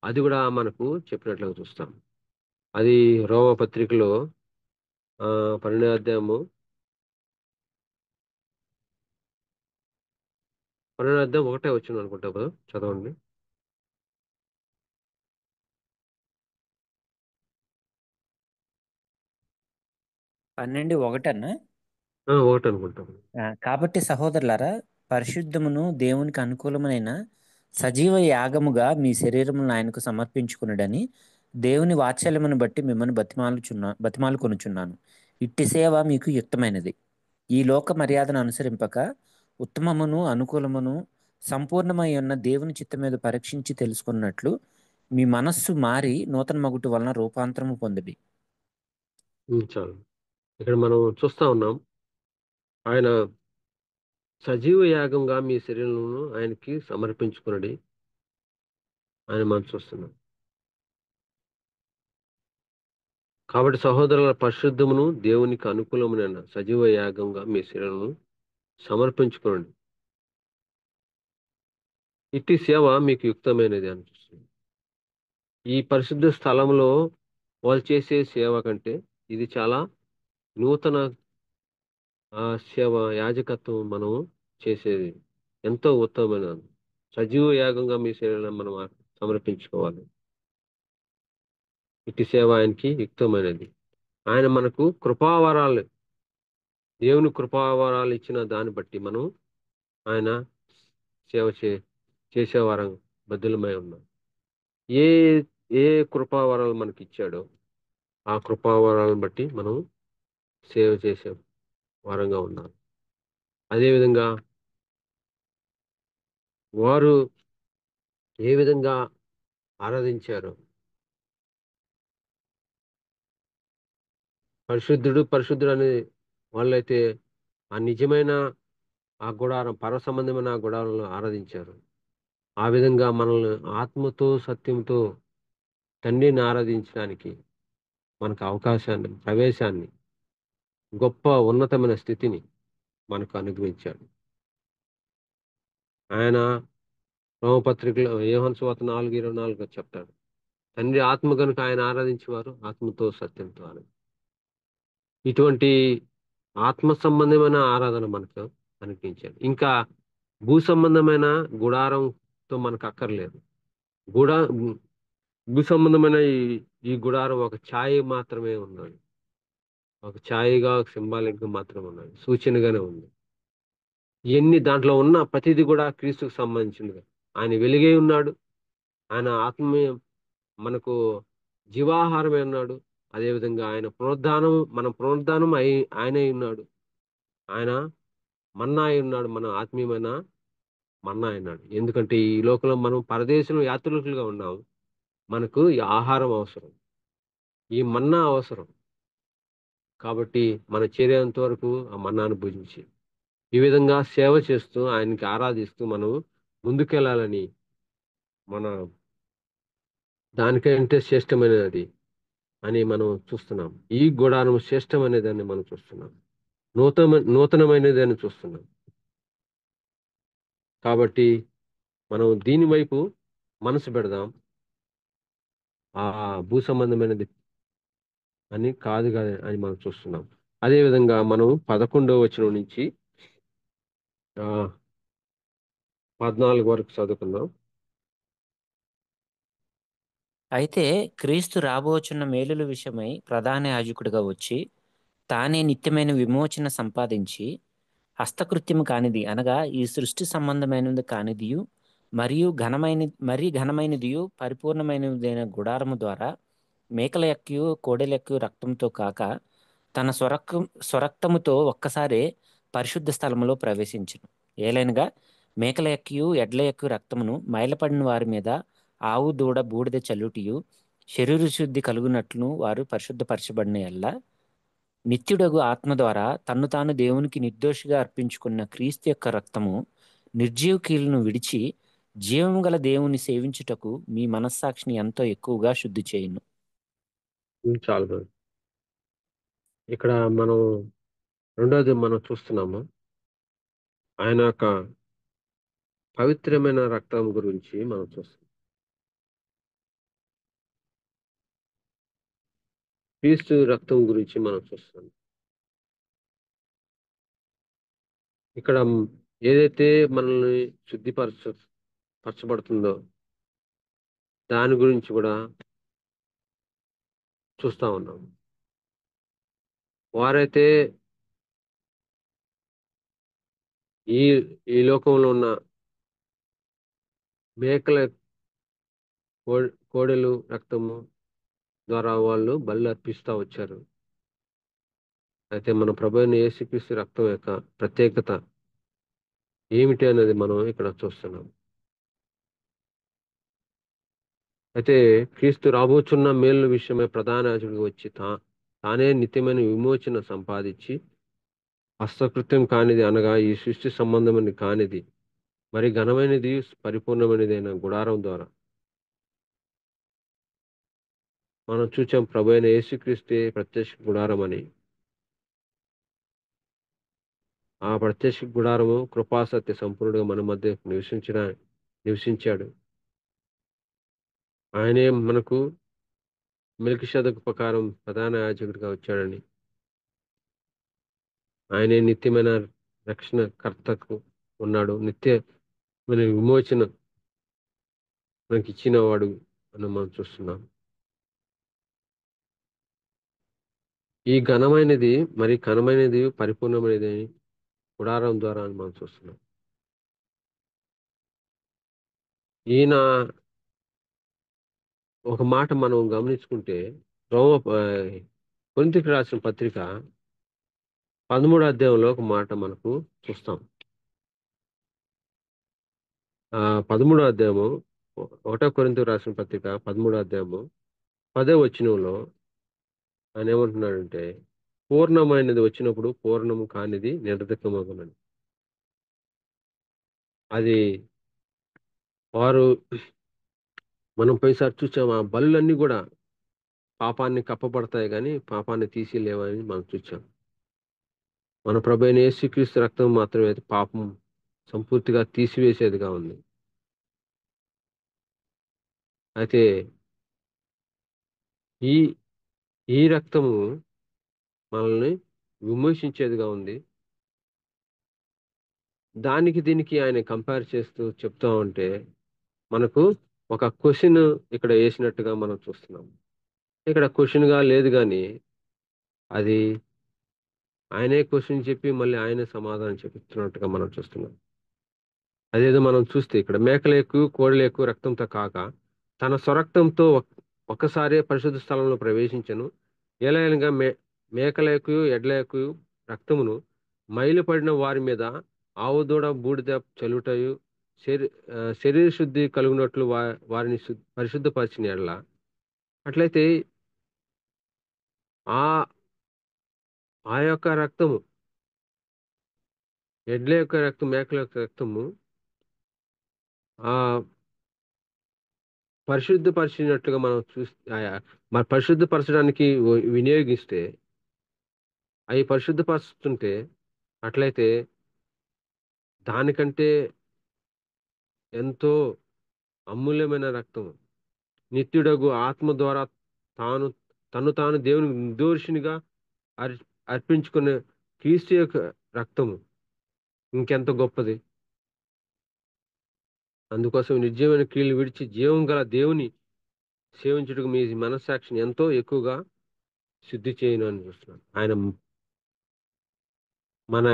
అది కూడా మనకు చెప్పినట్లుగా చూస్తాం. అది రోమ పత్రికలో 12 అధ్యాయము 12 అధ్యాయం ఒకటే వచ్చింది అనుకుంటా కదా, చదవండి. 12:1 ఒకటి అనుకుంటాం. కాబట్టి సహోదరులారా, పరిశుద్ధమును దేవునికి అనుకూలమైన సజీవ యాగముగా మీ శరీరములను ఆయనకు సమర్పించుకునుడని దేవుని వాత్సల్యమును బట్టి మిమ్మల్ని బతిమాలుకొనుచున్నాను. ఇట్టి సేవ మీకు యుక్తమైనది. ఈ లోక మర్యాదను అనుసరింపక ఉత్తమమును అనుకూలమును సంపూర్ణమై ఉన్న దేవుని చిత్తం మీద పరీక్షించి తెలుసుకున్నట్లు మీ మనస్సు మారి నూతన మగుట వలన రూపాంతరము పొందిడి. చాలు. ఇక్కడ మనం చూస్తా ఉన్నాం, ఆయన సజీవ యాగంగా మీ శరీరమును ఆయనకి సమర్పించుకున్నది ఆయన మనం చూస్తున్నాం. కాబట్టి సహోదరుల పరిశుద్ధమును దేవునికి అనుకూలమైన సజీవ యాగంగా మీ శరీరమును సమర్పించుకోండి. ఇట్టి సేవ మీకు యుక్తమైనది అనిపిస్తుంది. ఈ పరిశుద్ధ స్థలంలో వాళ్ళు చేసే సేవ కంటే ఇది చాలా నూతన సేవ, యాజకత్వం మనం చేసేది ఎంతో ఉత్తమమైన సజీవ యాగంగా మీ శరీరాన్ని మనం సమర్పించుకోవాలి. ఇట్టి సేవ ఆయనకి యుక్తమైనది. ఆయన మనకు కృపావరాలు, దేవుని కృపావరాలు ఇచ్చిన దాన్ని బట్టి మనం ఆయన సేవ చేసేవారం బద్దులమై ఉన్నాం. ఏ ఏ కృపావరాలు మనకి ఇచ్చాడో ఆ కృపావరాలను బట్టి మనం సేవ చేసే వారంగా ఉన్నాం. అదేవిధంగా వారు ఏ విధంగా ఆరాధించారు, పరిశుద్ధుడు పరిశుద్ధుడు అనే వాళ్ళైతే ఆ నిజమైన ఆ గుడారం, పర సంబంధమైన ఆ గుడారంలో ఆరాధించారు. ఆ విధంగా మనల్ని ఆత్మతో సత్యంతో తండ్రిని ఆరాధించడానికి మనకు అవకాశాన్ని, ప్రవేశాన్ని, గొప్ప ఉన్నతమైన స్థితిని మనకు అనుగ్రహించాడు. ఆయన రోమపత్రికలో యోహాను సువార్త 4:24 చెప్తాడు, తండ్రి ఆత్మ కనుక ఆయన ఆరాధించేవారు ఆత్మతో సత్యంతో ఆరాధన. ఇటువంటి ఆత్మ సంబంధమైన ఆరాధన మనకు అనుగ్రహించాడు. ఇంకా భూ సంబంధమైన గుడారంతో మనకు అక్కర్లేదు. గుడా భూ సంబంధమైన ఈ గుడారం ఒక ఛాయ మాత్రమే ఉన్నది. ఒక ఛాయగా, ఒక సింబాలిక్‌గా మాత్రమే ఉన్నది. సూచనగానే ఉంది. ఇయన్నీ దాంట్లో ఉన్న ప్రతీది కూడా క్రీస్తుకు సంబంధించినవే. ఆయన వెలుగై ఉన్నాడు. ఆయన ఆత్మీయ మనకు జీవాహారమై ఉన్నాడు. అదేవిధంగా ఆయన పునరుద్ధానం, మన పునరుద్ధానం ఆయనై ఉన్నాడు. ఆయన మన్నా అయి ఉన్నాడు. మన ఆత్మీయమైన మన్నా అయినాడు. ఎందుకంటే ఈ లోకంలో మనం పరదేశంలో యాత్రికులుగా ఉన్నాం. మనకు ఈ ఆహారం అవసరం. ఈ మన్నా అవసరం. కాబట్టి మన చేరేంత వరకు ఆ మన్నాను భుజించి, ఈ విధంగా సేవ చేస్తూ, ఆయనకి ఆరాధిస్తూ మనం ముందుకెళ్ళాలని మన దానికంటే శ్రేష్టమైనది అని మనం చూస్తున్నాం. ఈ గుడారం శ్రేష్టమైనదని మనం చూస్తున్నాం. నూతనమైనదని చూస్తున్నాం. కాబట్టి మనం దీని వైపు మనసు పెడదాం. ఆ భూ సంబంధమైనది అని కాదు అని మనం చూస్తున్నాం. అదే విధంగా మనం 11వ వచనం నుంచి 14 వరకు చదువుకుందాం. అయితే క్రీస్తు రాబోచున్న మేలుల విషయమై ప్రధాన యాజకుడిగా వచ్చి తానే నిత్యమైన విమోచన సంపాదించి హస్తకృత్యము కానిది అనగా ఈ సృష్టి సంబంధమైనది కానిదియు మరియు మరీ ఘనమైనదియు పరిపూర్ణమైనదైన గుడారము ద్వారా మేకల యక్కయు కోడెల యక్కయు రక్తంతో కాక తన స్వరక్తముతో ఒక్కసారే పరిశుద్ధ స్థలములో ప్రవేశించును. ఏలైనగా మేకల యక్కయు ఎడ్ల యక్కయు రక్తమును మైలపడిన వారి మీద ఆవు దూడ బూడిద చల్లుటియు శరీర శుద్ధి కలుగునట్లును వారు పరిశుద్ధపరచబడిన ఎల్లా నిత్యుడగు ఆత్మ ద్వారా తన్ను తాను దేవునికి నిర్దోషిగా అర్పించుకున్న క్రీస్తు యొక్క రక్తము నిర్జీవ కీలను విడిచి జీవము గల దేవుని సేవించుటకు మీ మనస్సాక్షిని ఎంతో ఎక్కువగా శుద్ధి చేయును. చాలు బ్రదర్. ఇక్కడ మనం రెండోది మనం చూస్తున్నాము. ఆయన యొక్క పవిత్రమైన రక్తం గురించి మనం చూస్తున్నాం. క్రీస్తు రక్తం గురించి మనం చూస్తున్నాం. ఇక్కడ ఏదైతే మనల్ని పరచబడుతుందో దాని గురించి కూడా చూస్తా ఉన్నాం. వారైతే ఈ ఈ లోకంలో ఉన్న మేకల కోడెలు రక్తము ద్వారా వాళ్ళు బలి అర్పిస్తా వచ్చారు. అయితే మన ప్రభు అయిన యేసుక్రీస్తు రక్తం యొక్క ప్రత్యేకత ఏమిటి అనేది మనం ఇక్కడ చూస్తున్నాం. అయితే క్రీస్తు రాబోచున్న మేలు విషయమై ప్రధాన యాజకుడిగా వచ్చి తానే నిత్యమైన విమోచన సంపాదించి హస్తకృత్యం కానిది అనగా ఈ సృష్టి సంబంధమని కానిది మరి ఘనమైనది పరిపూర్ణమైనదైన గుడారం ద్వారా మనం చూచాం. ప్రభు అయిన యేసుక్రీస్తే ప్రత్యక్ష గుడారం అని. ఆ ప్రత్యక్ష గుడారము కృపాసత్య సంపూర్ణుడుగా మన మధ్య నివసించాడు. ఆయనే మనకు మెల్కిషెదకు ప్రకారం ప్రధాన యాజకుడిగా వచ్చాడని, ఆయనే నిత్యమైన రక్షణ కర్తకు ఉన్నాడు. నిత్యమైన విమోచన మనకి ఇచ్చిన వాడు అని మనం చూస్తున్నాం. ఈ ఘనమైనది మరి ఘనమైనది పరిపూర్ణమైనది గుడారం ద్వారా అని మనం చూస్తున్నాం. ఈయన ఒక మాట మనం గమనించుకుంటే కొరింథీయులకు రాసిన పత్రిక 13వ అధ్యాయంలో ఒక మాట మనకు చూస్తాం. 13వ అధ్యాయము 1 కొరింథీయులకు రాసిన పత్రిక 13వ అధ్యాయము 10వ వచనంలో ఆయన ఏమంటున్నాడంటే పూర్ణమైనది వచ్చినప్పుడు పూర్ణము కానిది నిరర్ధకమగునని. అది వారు మనం పోయినసారి చూసాం. ఆ బలులన్నీ కూడా పాపాన్ని కప్పబడతాయి కానీ పాపాన్ని తీసి లేవని మనం చూచాం. మన ప్రభు అయిన యేసుక్రీస్తు రక్తం మాత్రమే పాపం సంపూర్తిగా తీసివేసేదిగా ఉంది. అయితే ఈ ఈ రక్తము మనల్ని విమోచించేదిగా ఉంది. దానికి దీనికి ఆయన కంపేర్ చేస్తూ చెప్తా ఉంటే మనకు ఒక క్వశ్చన్ ఇక్కడ వేసినట్టుగా మనం చూస్తున్నాం. ఇక్కడ క్వశ్చన్ గా లేదు కానీ అది ఆయనే క్వశ్చన్ చెప్పి మళ్ళీ ఆయనే సమాధానం చెప్తున్నట్టుగా మనం చూస్తున్నాం. అదేదో మనం చూస్తే ఇక్కడ మేకల ఎక్కువ కోడల ఎక్కువ రక్తంతో కాక తన స్వరక్తంతో ఒక్కసారే పరిశుద్ధ స్థలంలో ప్రవేశించను. ఏలయనగా మేకల ఎక్కువ ఎడ్ల ఎక్కువ రక్తమును మైలుపడిన వారి మీద ఆవు దూడ బూడిద చలుటయు శరీర శుద్ధి కలుగునట్లు వారిని పరిశుద్ధపరిచిన ఎడల అట్లయితే ఆ ఆ యొక్క రక్తము, ఎడ్ల యొక్క రక్తం, మేకల యొక్క రక్తము ఆ పరిశుద్ధపరిచినట్లుగా మనం మన పరిశుద్ధపరచడానికి వినియోగిస్తే అవి పరిశుద్ధపరుస్తుంటే అట్లయితే దానికంటే ఎంతో అమూల్యమైన రక్తం నిత్యుడగు ఆత్మ ద్వారా తాను తాను దేవునికి నిర్దోషినిగా అర్ అర్పించుకునే క్రీస్తు యొక్క రక్తము ఇంకెంత గొప్పది. అందుకోసం నిర్జీవమైన క్రియలు విడిచి జీవం గల దేవుని సేవించుటకు మీ మనస్సాక్షిని ఎంతో ఎక్కువగా శుద్ధి చేయను అని చూస్తున్నాను. ఆయన మన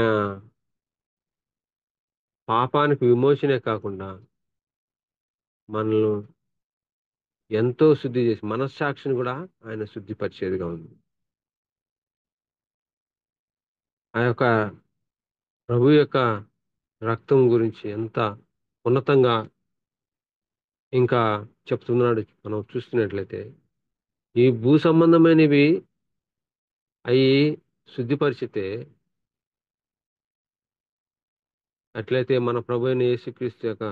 పాపానికి విమోచనే కాకుండా మనల్ని ఎంతో శుద్ధి చేసి మనస్సాక్షిని కూడా ఆయన శుద్ధిపరిచేదిగా ఉంది. ఆ యొక్క ప్రభు యొక్క రక్తం గురించి ఎంత ఉన్నతంగా ఇంకా చెప్తున్నాడు మనం చూస్తున్నట్లయితే ఈ భూ సంబంధమైనవి అవి శుద్ధిపరిచితే అట్లయితే మన ప్రభు అయిన యేసుక్రీస్తు యొక్క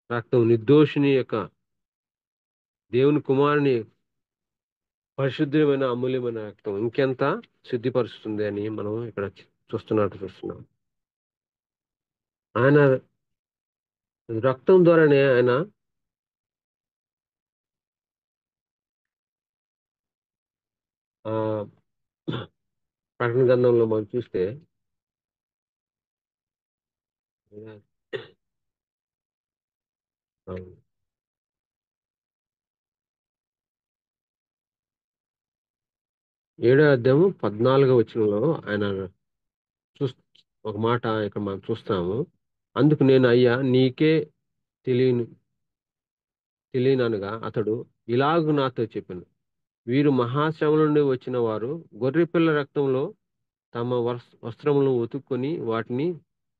రక్తం నిర్దోషిని యొక్క దేవుని కుమారుని పరిశుద్ధమైన అమూల్యమైన రక్తం ఇంకెంత శుద్ధిపరుస్తుంది అని మనం ఇక్కడ చూస్తున్నాం. ఆయన రక్తం ద్వారానే ఆయన ఆ ప్రకటన గ్రంథంలో మనం చూస్తే ఆ, 7వ అధ్యాయము 14వ వచనంలో ఆయన చూ ఒక మాట ఇక్కడ మనం చూస్తాము. అందుకు నేను అయ్యా నీకే తెలియను తెలియననగా అతడు ఇలాగు నాతో చెప్పాను, వీరు మహాశ్రమ నుండి వచ్చిన వారు గొర్రెపిల్ల రక్తంలో తమ వస్త్రములను ఉతుక్కొని వాటిని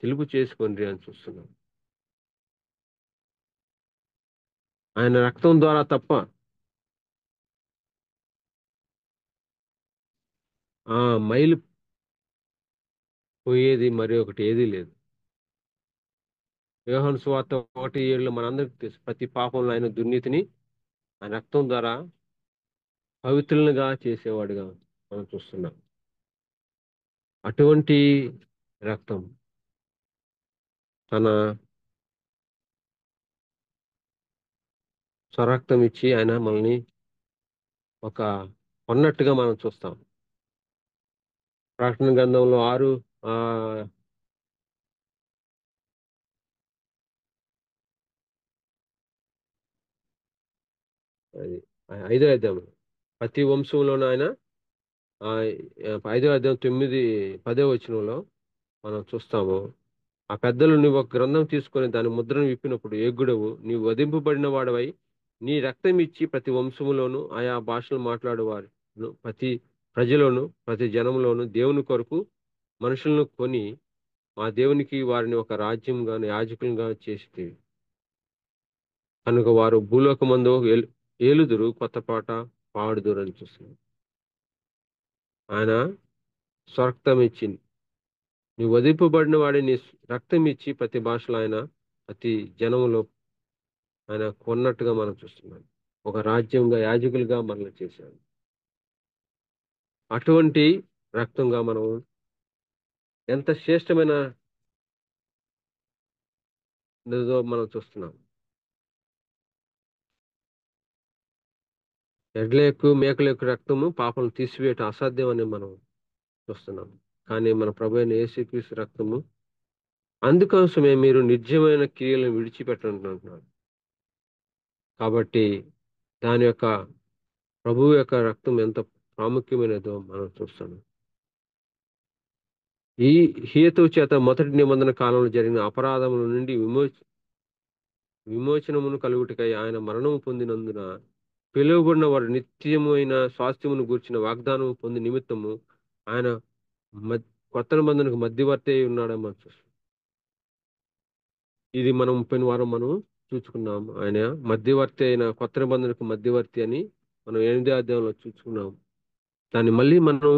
తెలుపు చేసుకొని అని చూస్తున్నాం. ఆయన రక్తం ద్వారా తప్ప ఆ మైలు పోయేది మరి ఒకటి ఏదీ లేదు. యోహాను సువార్త 1:7 మనందరికీ తెలుసు, ప్రతి పాపంలో ఆయన దుర్నీతిని ఆయన రక్తం ద్వారా పవిత్రులుగా చేసేవాడుగా మనం చూస్తున్నాం. అటువంటి రక్తం తన స్వరక్తం ఇచ్చి ఆయన మనల్ని ఒక కొన్నట్టుగా మనం చూస్తాం. ప్రకటన గ్రంథంలో 6 ఆ అది 5వ అధ్యాయం ప్రతి వంశంలోనూ ఆయన ఆ 5వ అధ్యాయం 9-10 వచనంలో మనం చూస్తాము. ఆ పెద్దలు నువ్వు ఒక గ్రంథం తీసుకొని దాని ముద్రను విప్పినప్పుడు ఏగుడవు నీవు వధింపబడిన వాడవై నీ రక్తం ఇచ్చి ప్రతి వంశములోను ఆయా భాషలు మాట్లాడేవారు ప్రతి ప్రజలోను ప్రతి జనంలోను దేవుని కొరకు మనుషులను కొని మా దేవునికి వారిని ఒక రాజ్యంగా యాజకులుగా చేసి కనుక వారు భూలోకమందు ఏలుదురు కొత్త పాట పాడుదురు అని చూస్తున్నాం. ఆయన స్వరక్తం ఇచ్చింది, నువ్వు వధింపబడిన వాడి నీ రక్తం ఇచ్చి ప్రతి భాషలో ఆయన ప్రతి జనములో ఆయన కొన్నట్టుగా మనం చూస్తున్నాం. ఒక రాజ్యంగా యాజకులుగా మనల్ని చేశాడు. అటువంటి రక్తంగా మనం ఎంత శ్రేష్టమైన మనం చూస్తున్నాం. ఎడ్ల ఎక్కువ మేకల యొక్క రక్తము పాపం తీసివేయటం అసాధ్యం అని మనం చూస్తున్నాం. కానీ మన ప్రభు అయిన యేసుక్రీస్తు రక్తము అందుకోసమే మీరు నిర్జీవమైన క్రియలను విడిచిపెట్టంటున్నాడు. కాబట్టి దాని యొక్క ప్రభువు యొక్క రక్తం ఎంత ప్రాముఖ్యమైనదో మనం చూస్తున్నాం. ఈ హేతువు చేత మొదటి నిబంధన కాలంలో జరిగిన అపరాధముల నుండి విమోచనమును కలుగుటకై ఆయన మరణము పొందినందున పిలువబడిన వారు నిత్యమైన స్వాస్థ్యమును గూర్చిన వాగ్దానము పొంది నిమిత్తము ఆయన కొత్త నిబంధనకు మధ్యవర్తి అయి ఉన్నాడని మనం చూస్తాం. ఇది మనం పోయిన వారం మనం చూసుకున్నాం. ఆయన మధ్యవర్తి అయిన కొత్త నిబంధనకు మధ్యవర్తి అని మనం 8వ అధ్యాయంలో చూసుకున్నాం. దాన్ని మళ్ళీ మనం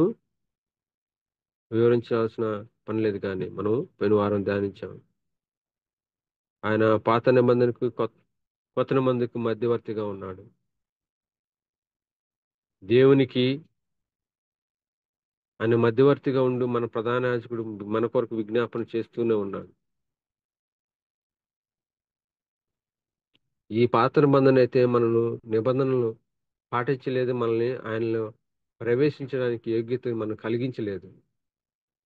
వివరించాల్సిన పని లేదు, కానీ మనం పోయిన వారం ధ్యానించాం. ఆయన పాత నిబంధనకు కొత్త నిబంధనకు మధ్యవర్తిగా ఉన్నాడు. దేవునికి ఆయన మధ్యవర్తిగా ఉండి మన ప్రధాన యాజకుడు మన కొరకు విజ్ఞాపన చేస్తూనే ఉన్నాడు. ఈ పాత నిబంధన అయితే మనను నిబంధనలు పాటించలేదు, మనల్ని ఆయనలో ప్రవేశించడానికి యోగ్యత మనం కలిగించలేదు.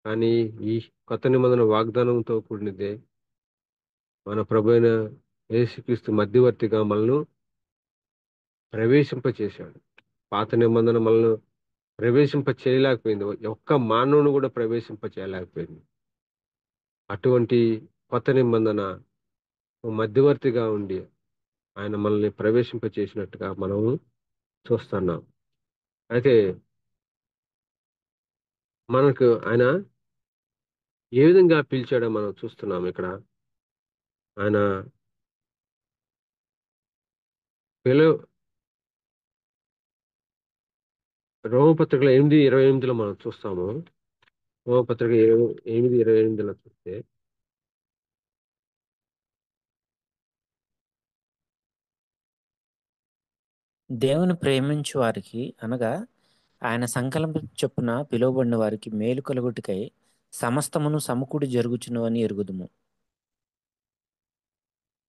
కానీ ఈ కొత్త నిబంధన వాగ్దానంతో కూడినదే. మన ప్రభు అయిన యేసుక్రీస్తు మధ్యవర్తిగా మనల్ని ప్రవేశింపచేశాడు. పాత నిబంధన మనల్ని ప్రవేశింప చేయలేకపోయింది, ఒక్క మానవుని కూడా ప్రవేశింప చేయలేకపోయింది. అటువంటి కొత్త నిబంధన మధ్యవర్తిగా ఉండి ఆయన మనల్ని ప్రవేశింప చేసినట్టుగా మనము చూస్తున్నాం. అయితే మనకు ఆయన ఏ విధంగా పిలిచాడో మనం చూస్తున్నాం. ఇక్కడ ఆయన పిలువ రోమపత్రికలో 8:28లో మనం చూస్తాము. రోమపత్రిక 8:28లో చూస్తే దేవుని ప్రేమించు వారికి అనగా ఆయన సంకల్ప చొప్పున పిలువబడిన వారికి మేలు కలుగుటకై సమస్తమును సమకూడి జరుగుచున్నవని ఎరుగుదుము.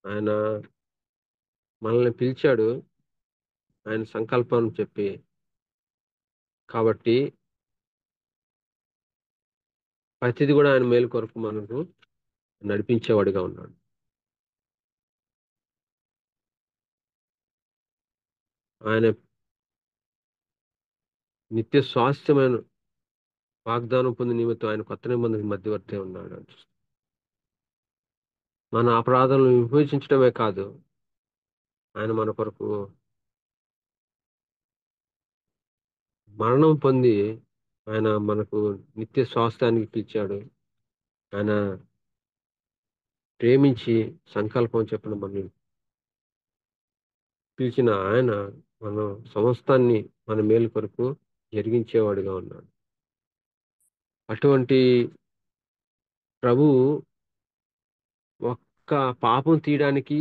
ఆయన మనల్ని పిలిచాడు ఆయన సంకల్పం చెప్పి. కాబట్టి ప్రతిది కూడా ఆయన మేలు కొరకు మనకు నడిపించేవాడిగా ఉన్నాడు. ఆయన నిత్య స్వాస్థ్యమైన వాగ్దానం పొంది నిమిత్తం ఆయన కొత్త నిబంధనకు మధ్యవర్తి ఉన్నాడు. మన అపరాధాలను విమోచించడమే కాదు, ఆయన మన కొరకు మరణం పొంది ఆయన మనకు నిత్య స్వాస్థ్యానికి పిలిచాడు. ఆయన ప్రేమించి సంకల్పం చెప్పిన మనం పిలిచిన ఆయన మనం సమస్తాన్ని మన మేలు కొరకు జరిగించేవాడిగా ఉన్నాడు. అటువంటి ప్రభువు ఒక్క పాపం తీయడానికి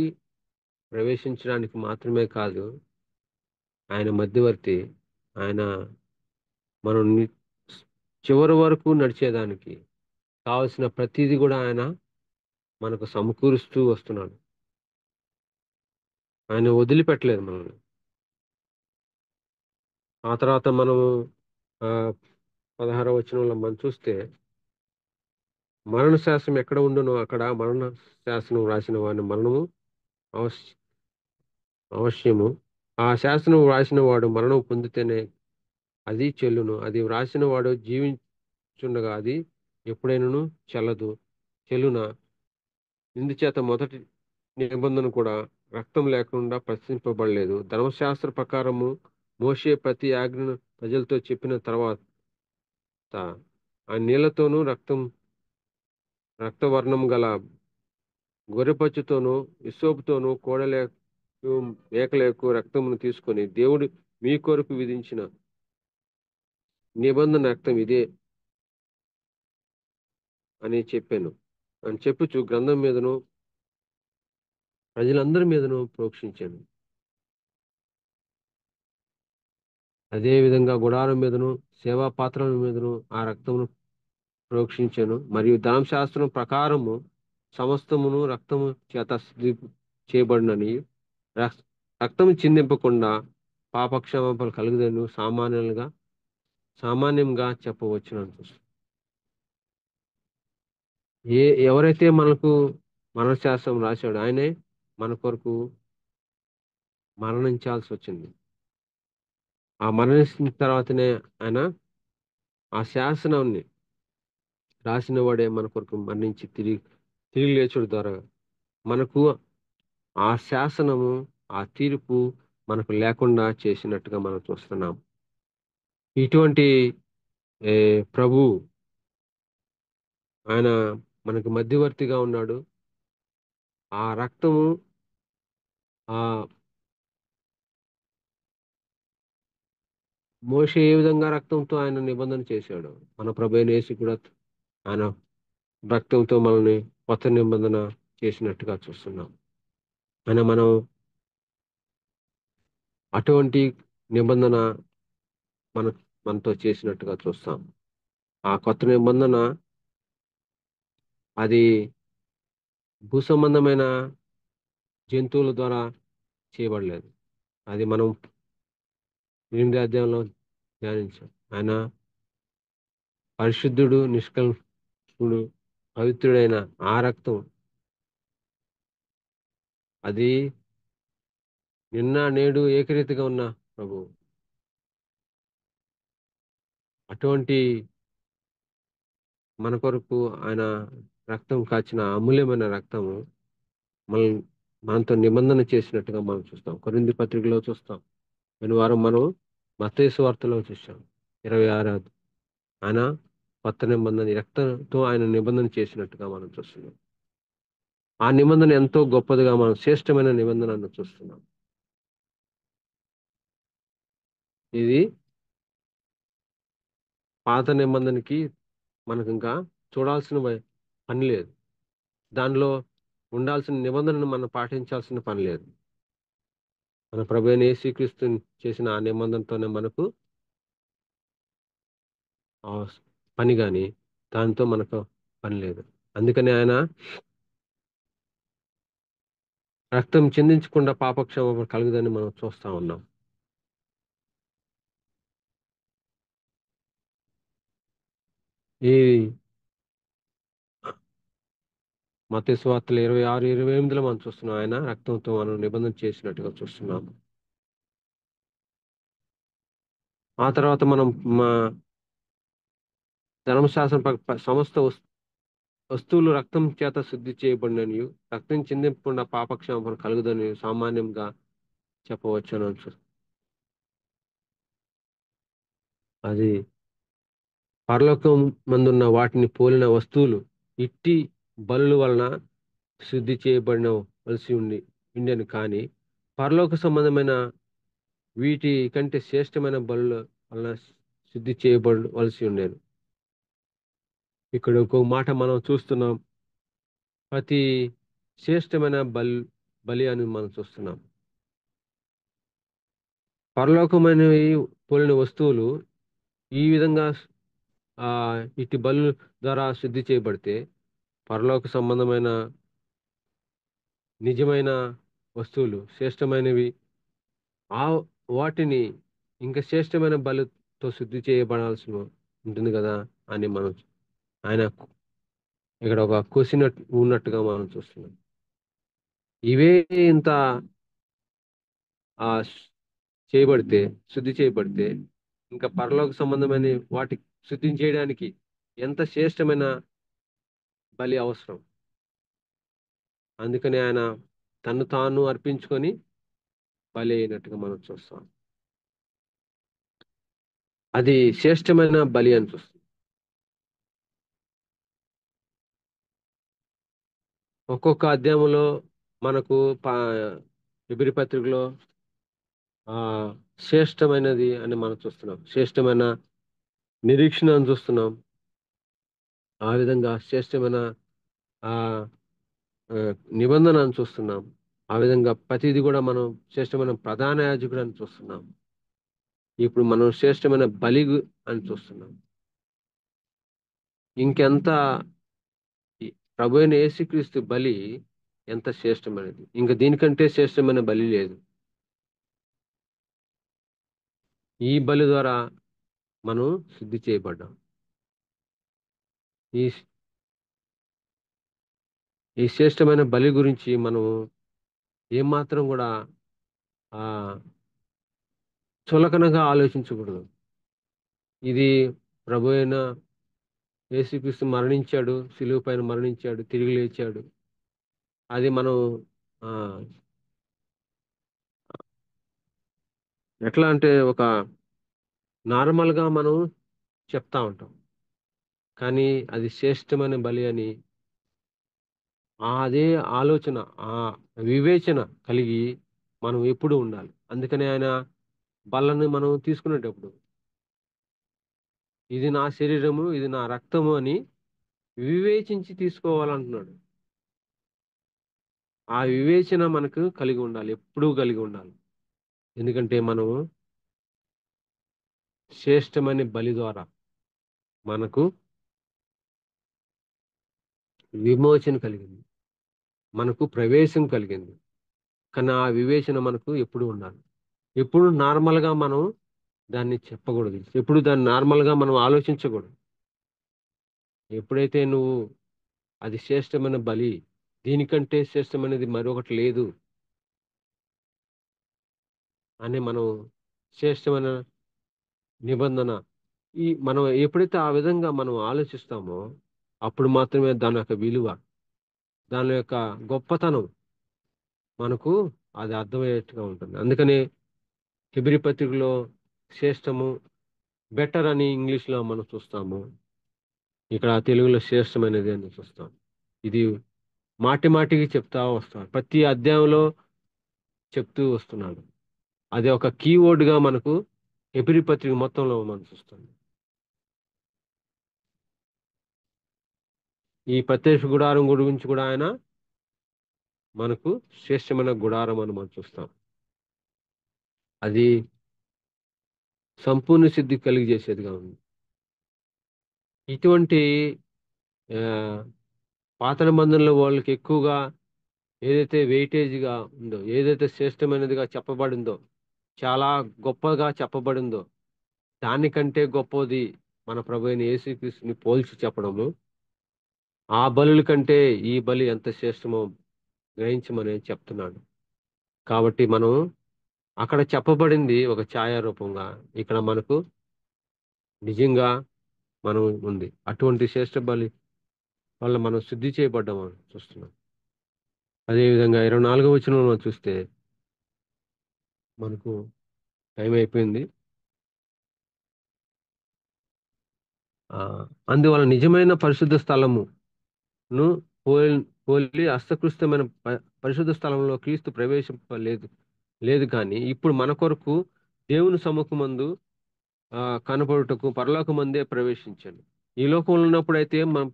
ప్రవేశించడానికి మాత్రమే కాదు, ఆయన మధ్యవర్తి. ఆయన మనం చివరి వరకు నడిచేదానికి కావలసిన ప్రతిదీ కూడా ఆయన మనకు సమకూరుస్తూ వస్తున్నాడు. ఆయన వదిలిపెట్టలేదు మనల్ని. ఆ తర్వాత మనము 16వ వచనంలో మనం చూస్తే మరణ శాసనం ఎక్కడ ఉండునో అక్కడ మరణ శాసనం రాసిన వాడిని మరణము అవశ్యము. ఆ శాసనం వ్రాసిన వాడు మరణం పొందితేనే అది చెల్లును. అది వ్రాసిన వాడు జీవించుండగా అది ఎప్పుడైనాను చెల్లున. ఇందుచేత మొదటి నిబంధన కూడా రక్తం లేకుండా ప్రశ్నింపబడలేదు. ధర్మశాస్త్ర ప్రకారము మోషే ప్రతి ఆజ్ఞను ప్రజలతో చెప్పిన తర్వాత ఆ నీళ్లతోనూ రక్తవర్ణం గల గొర్రెపచ్చుతోనూ ఇస్సోపుతోనూ మేకలకు రక్తమును తీసుకొని దేవుడు మీ కొరకు విధించిన నిబంధన రక్తం ఇదే అని చెప్పాను అని చెప్పుచు గ్రంథం మీదను ప్రజలందరి మీదను ప్రోక్షించాను. అదే విధంగా గుడారం మీదను సేవా పాత్రల మీదను ఆ రక్తమును ప్రోక్షించాను. మరియు ధర్మశాస్త్రం ప్రకారము సమస్తమును రక్తము చేత శుద్ధి చేయబడినని రక్తము చిందింపకుండా పాపక్షమాపణలు కలుగుదని సామాన్యంగా చెప్పవచ్చును. ఎవరైతే మనకు మరణశాసనం రాశాడో ఆయనే మన కొరకు మరణించాల్సి వచ్చింది. ఆ మరణించిన తర్వాతనే ఆయన ఆ శాసనాన్ని రాసిన వాడే మన కొరకు మరణించి తిరిగి లేచుడు ద్వారా మనకు ఆ శాసనము, ఆ తీర్పు మనకు లేకుండా చేసినట్టుగా మనం చూస్తున్నాం. ఇటువంటి ప్రభు ఆయన మనకు మధ్యవర్తిగా ఉన్నాడు. ఆ రక్తము ఆ మోషే ఏ విధంగా రక్తంతో ఆయన నిబంధన చేశాడు, మన ప్రభు అయిన యేసు కూడా ఆయన రక్తంతో మనల్ని కొత్త నిబంధన చేసినట్టుగా చూస్తున్నాం. మనం అటువంటి నిబంధన మన మనతో చేసినట్టుగా చూస్తాం. ఆ కొత్త నిబంధన అది భూ సంబంధమైన జంతువుల ద్వారా చేయబడలేదు. అది మనం 8వ అధ్యాయంలో ధ్యానించాం. ఆయన పరిశుద్ధుడు, నిష్కల్మషుడు, పవిత్రుడైన ఆ రక్తం అది నిన్న నేడు ఏకరీతిగా ఉన్న ప్రభు. అటువంటి మన కొరకు ఆయన రక్తం కాచిన అమూల్యమైన రక్తము మన మనతో నిబంధన చేసినట్టుగా మనం చూస్తాం. కొరింథీ పత్రికలో చూస్తాం. పోయిన వారం మనం మత్తయి సువార్తలో చూసాం. 26 ఆయన కొత్త నిబంధన రక్తంతో ఆయన నిబంధన చేసినట్టుగా మనం చూస్తున్నాం. ఆ నిబంధన ఎంతో గొప్పదిగా మనం శ్రేష్టమైన నిబంధనను చూస్తున్నాం. ఇది పాత నిబంధనకి మనకు ఇంకా చూడాల్సిన పని లేదు. దానిలో ఉండాల్సిన నిబంధనను మనం పాటించాల్సిన పని లేదు. మన ప్రభు అయిన యేసుక్రీస్తు చేసిన ఆ నిబంధనతోనే మనకు ఆ పని కానీ దానితో మనకు పని లేదు. అందుకని ఆయన రక్తం చిందించకుండా పాపక్షమాపణ కలుగుదని మనం చూస్తా ఉన్నాం. ఈ మత్తయి సువార్తలు 26, 28లో మనం చూస్తున్నాం. ఆయన రక్తంతో మనం నిబంధన చేసినట్టుగా చూస్తున్నాం. ఆ తర్వాత మనం మా ధర్మశాస్త్రం సమస్త వస్తువులు రక్తం చేత శుద్ధి చేయబడిననియు రక్తం చిందింపకుండా పాపక్షమాపణ కలుగుదని సామాన్యంగా చెప్పవచ్చు అని అది పరలోకం మందున్న వాటిని పోలిన వస్తువులు ఇట్టి బలుల వలన శుద్ధి చేయబడిన వలసి ఉండెను. కానీ పరలోక సంబంధమైన వీటి కంటే శ్రేష్టమైన బలుల వలన శుద్ధి చేయబడవలసి ఉండేది. ఇక్కడ ఒక మాట మనం చూస్తున్నాం. ప్రతి శ్రేష్టమైన బలి అని మనం చూస్తున్నాం. పరలోకమైనవి పోలిన వస్తువులు ఈ విధంగా ఆ ఇటు బలు ద్వారా శుద్ధి చేయబడితే పరలోక సంబంధమైన నిజమైన వస్తువులు శ్రేష్టమైనవి ఆ వాటిని ఇంకా శ్రేష్టమైన బలుతో శుద్ధి చేయబడాల్సి ఉంటుంది కదా అని మనం ఆయన ఇక్కడ ఒక క్వశ్చన్ ఉన్నట్టుగా మనం చూస్తున్నాం. ఇవే ఇంత ఆ చేయబడితే శుద్ధి చేయబడితే ఇంకా పరలోక సంబంధమైన వాటి శుద్ధి చేయడానికి ఎంత శ్రేష్టమైన బలి అవసరం. అందుకని ఆయన తను తాను అర్పించుకొని బలి అయినట్టుగా మనం చూస్తాం. అది శ్రేష్టమైన బలి అని చూస్తాం. ఒక్కొక్క అధ్యాయంలో మనకు ఫిబ్రవరి పత్రికలో ఆ శ్రేష్టమైనది అని మనం చూస్తున్నాం. శ్రేష్టమైన నిరీక్షణ అని చూస్తున్నాం. ఆ విధంగా శ్రేష్టమైన ఆ ఆ, నిబంధన అని చూస్తున్నాం. ఆ విధంగా ప్రతిది కూడా మనం శ్రేష్టమైన ప్రధాన యాజకుడు అని చూస్తున్నాం. ఇప్పుడు మనం శ్రేష్టమైన బలి అని చూస్తున్నాం. ఇంకెంత ఈ ప్రభు అయిన యేసుక్రీస్తు బలి ఎంత శ్రేష్టమైనది. ఇంకా దీనికంటే శ్రేష్టమైన బలి లేదు. ఈ బలి ద్వారా మనం శుద్ధి చేయబడ్డాం. ఈ ఈ శ్రేష్టమైన బలి గురించి మనం ఏమాత్రం కూడా ఆ చులకనగా ఆలోచించకూడదు. ఇది ప్రభు అయిన యేసుక్రీస్తు మరణించాడు, సిలువ పైన మరణించాడు, తిరిగి లేచాడు. అది మనం ఆ ఎట్లా అంటే ఒక నార్మల్ గా మనం చెప్తా ఉంటాం. కానీ అది శ్రేష్టమైన బలి అని అదే ఆలోచన, ఆ వివేచన కలిగి మనం ఎప్పుడు ఉండాలి. అందుకని ఆయన బల్లని మనం తీసుకునేటప్పుడు ఇది నా శరీరము, ఇది నా రక్తము అని వివేచించి తీసుకోవాలంటున్నాడు. ఆ వివేచన మనకు కలిగి ఉండాలి, ఎప్పుడూ కలిగి ఉండాలి. ఎందుకంటే మనం శ్రేష్టమైన బలి ద్వారా మనకు విమోచన కలిగింది, మనకు ప్రవేశం కలిగింది. కానీ ఆ వివేచన మనకు ఎప్పుడు ఉండాలి. ఎప్పుడు నార్మల్ గా మనం దాన్ని చెప్పకూడదు, ఎప్పుడు దాన్ని నార్మల్ గా మనం ఆలోచించకూడదు. ఎప్పుడైతే నువ్వు అది శ్రేష్టమైన బలి, దీనికంటే శ్రేష్టమైనది మరొకటి లేదు అని మనం శ్రేష్టమైన నిబంధన మనం ఎప్పుడైతే ఆ విధంగా మనం ఆలోచిస్తామో అప్పుడు మాత్రమే దాని యొక్క విలువ, దాని యొక్క గొప్పతనం మనకు అది అర్థమయ్యేట్టుగా ఉంటుంది. అందుకని హెబ్రీ పత్రికలో శ్రేష్టము, బెటర్ అని ఇంగ్లీష్ లో మనం చూస్తాము, ఇక్కడ తెలుగులో శ్రేష్టమైనది అని చూస్తాం. ఇది మాటి మాటికి చెప్తా వస్తాం, ప్రతి అధ్యాయంలో చెప్తూ వస్తున్నాడు. అది ఒక కీవర్డ్ గా మనకు హెబ్రీ పత్రిక మొత్తంలో మనం చూస్తాం. ఈ ప్రత్యక్ష గుడారం గురించి కూడా ఆయన మనకు శ్రేష్టమైన గుడారం అని మనం చూస్తాం. అది సంపూర్ణ సిద్ధి కలిగి చేసేదిగా ఉంది. ఇటువంటి ఆ, పాత నిబంధనల వాళ్ళకి ఎక్కువగా ఏదైతే వెయిటేజ్గా ఉందో, ఏదైతే శ్రేష్టమైనదిగా చెప్పబడిందో, చాలా గొప్పగా చెప్పబడిందో, దానికంటే గొప్పది మన ప్రభు అయిన యేసుక్రీస్తుని పోల్చి చెప్పడము, ఆ బలుల కంటే ఈ బలి ఎంత శ్రేష్టమో గ్రహించమని చెప్తున్నాడు. కాబట్టి మనం అక్కడ చెప్పబడింది ఒక ఛాయారూపంగా, ఇక్కడ మనకు నిజంగా మనం ఉంది. అటువంటి శ్రేష్ట బలి వల్ల మనం శుద్ధి చేయబడ్డామని చూస్తున్నాం. అదేవిధంగా 24వ వచనంలో చూస్తే మనకు టైం అయిపోయింది. ఆ అందువల్ల నిజమైన పరిశుద్ధ స్థలమును పోలి పోలి అస్తకృష్టమైన పరిశుద్ధ స్థలంలో క్రీస్తు ప్రవేశింపలేదు లేదు కానీ ఇప్పుడు మన కొరకు దేవుని సముఖమందు కనపడుటకు పరలోకమందే ప్రవేశించాను. ఈ లోకంలో ఉన్నప్పుడైతే మన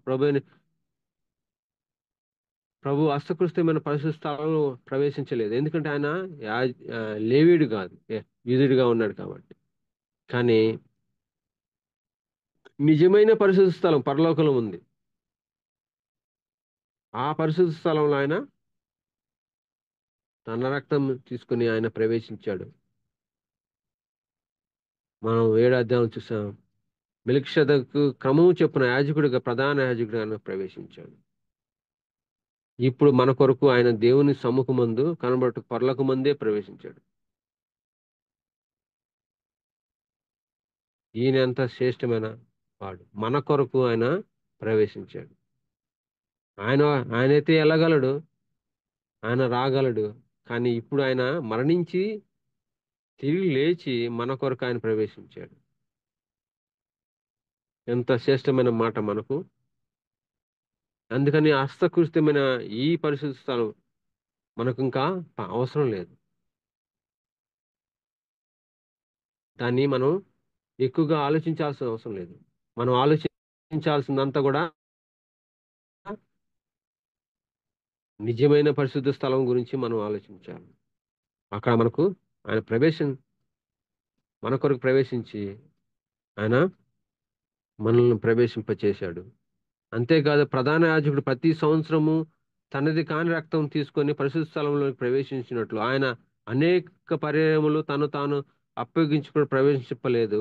ప్రభు అస్తకృష్టమైన పరిశుద్ధ స్థలంలో ప్రవేశించలేదు. ఎందుకంటే ఆయన ఆ, లేవీయుడు కాదు, యూదుడిగా ఉన్నాడు కాబట్టి. కానీ నిజమైన పరిశుద్ధ స్థలం పరలోకంలో ఉంది. ఆ పరిశుద్ధ స్థలంలో ఆయన తన రక్తం తీసుకుని ఆయన ప్రవేశించాడు. మనం 7వ అధ్యాయం చూసాం. మెల్కీషెదెకు క్రమం చొప్పున యాజకుడిగా, ప్రధాన యాజకుడిగా ఆయన ప్రవేశించాడు. ఇప్పుడు మన కొరకు ఆయన దేవుని సమ్ముఖమందు కనబడుటకు పరలోకమందే ప్రవేశించాడు. ఈయన ఎంత శ్రేష్టమైన వాడు, మన కొరకు ఆయన ప్రవేశించాడు. ఆయన ఆయనైతే వెళ్ళగలడు, ఆయన రాగలడు. కానీ ఇప్పుడు ఆయన మరణించి తిరిగి లేచి మన కొరకు ఆయన ప్రవేశించాడు. ఎంత శ్రేష్టమైన మాట మనకు. అందుకని హస్తకృత్యమైన ఈ పరిశుద్ధ స్థలం మనకు ఇంకా అవసరం లేదు. దాన్ని మనం ఎక్కువగా ఆలోచించాల్సిన అవసరం లేదు. మనం ఆలోచించాల్సిందంతా కూడా నిజమైన పరిశుద్ధ స్థలం గురించి మనం ఆలోచించాలి. అక్కడ మనకు ఆయన మన కొరకు ప్రవేశించి ఆయన మనల్ని ప్రవేశింపచేశాడు. అంతేకాదు, ప్రధాన యాజకుడు ప్రతి సంవత్సరము తనది కాని రక్తం తీసుకొని పరిశుద్ధ స్థలంలోకి ప్రవేశించినట్లు ఆయన అనేక పర్యాయములు తను తాను అప్పగించుకుని ప్రవేశింపలేదు.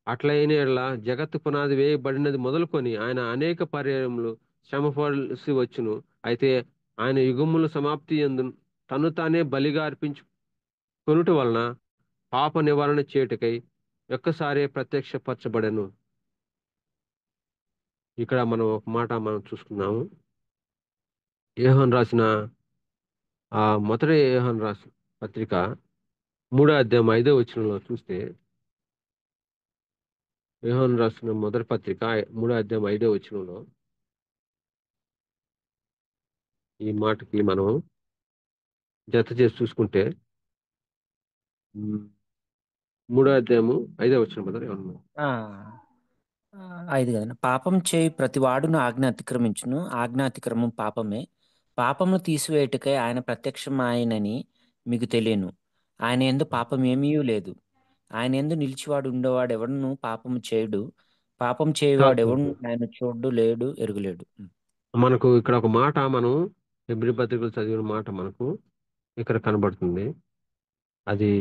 అట్లయిన యెడల జగత్తు పునాది వేయబడినది మొదలుకొని ఆయన అనేక పర్యాయములు శ్రమపడాల్సి వచ్చును. అయితే ఆయన యుగముల సమాప్తి యందు తను తానే బలిగా అర్పించుకొనుట వలన పాప నివారణ చేయుటకై ఒక్కసారే ప్రత్యక్షపరచబడెను. ఇక్కడ మనం ఒక మాట మనం చూసుకున్నాము. యోహాను రాసిన మొదటి యోహాను రాసిన పత్రిక 3 అధ్యాయం 5వ వచనంలో చూస్తే, యోహాను రాసిన మొదటి పత్రిక 3 అధ్యాయం 5వ వచనంలో ఈ మాటకి మనం జత చేసి చూసుకుంటే, 3 అధ్యాయము 5వ వచనం కదా ఏమన్నా? ఆ, 5 కదండి. పాపం చేయి ప్రతి వాడును ఆజ్ఞ అతిక్రమించును, ఆజ్ఞ అతిక్రమం పాపమే. పాపమును తీసివేయుటకై ఆయన ప్రత్యక్షమాయనని మీకు తెలియను. ఆయన యందు పాపం ఏమీ లేదు. ఆయన యందు నిలిచివాడు ఉండేవాడు ఎవడును పాపము చేయడు. పాపం చాలు చేయవాడు చాలు ఎవడు చాలు. ఆయన చూడు లేడు ఎరుగులేడు. మనకు ఇక్కడ ఒక మాట మనం హెబ్రీ పత్రికలు చదివిన మాట మనకు ఇక్కడ కనబడుతుంది. అది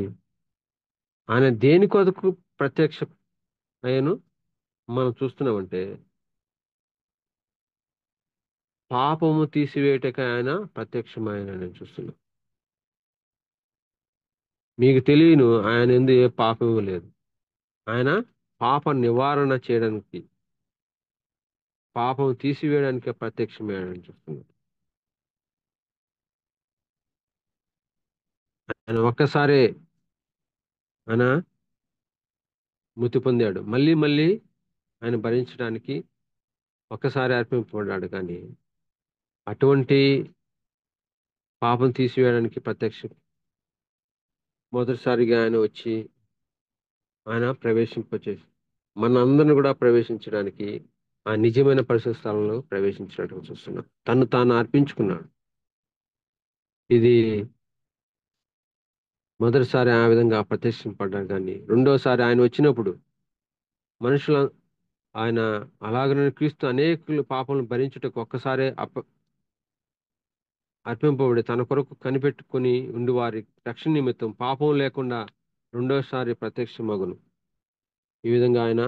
ఆయన దేని కొరకు ప్రత్యక్ష అయ్యను మనం చూస్తున్నామంటే, పాపము తీసివేయటకై ఆయన ప్రత్యక్షమైన నేను చూస్తున్నాం. మీకు తెలియను ఆయన ఎందు ఏ పాపము లేదు. ఆయన పాప నివారణ చేయడానికి, పాపం తీసివేయడానికి ప్రత్యక్షమయ్యాడని చూస్తున్నాం. ఆయన ఒక్కసారే ఆయన మృతి పొందాడు. మళ్ళీ మళ్ళీ ఆయన భరించడానికి ఒక్కసారి అర్పింపబడ్డాడు. కానీ అటువంటి పాపం తీసివేయడానికి మొదటిసారిగా ఆయన వచ్చి ఆయన ప్రవేశింపచేసి మనందరిని కూడా ప్రవేశించడానికి ఆ నిజమైన పరిశుద్ధ స్థలంలో ప్రవేశించినట్టుగా చూస్తున్నాం. తను తాను అర్పించుకున్నాడు. ఇది మొదటిసారి ఆ విధంగా ప్రత్యక్షపడ్డాడు. కానీ రెండోసారి ఆయన వచ్చినప్పుడు మనుషుల ఆయన అలాగనే క్రీస్తు అనేకులు పాపలను భరించుటకు ఒక్కసారే అర్పింపబడి తన కొరకు కనిపెట్టుకొని ఉండి వారి రక్షణ నిమిత్తం పాపం లేకుండా రెండోసారి ప్రత్యక్షమగును. ఈ విధంగా ఆయన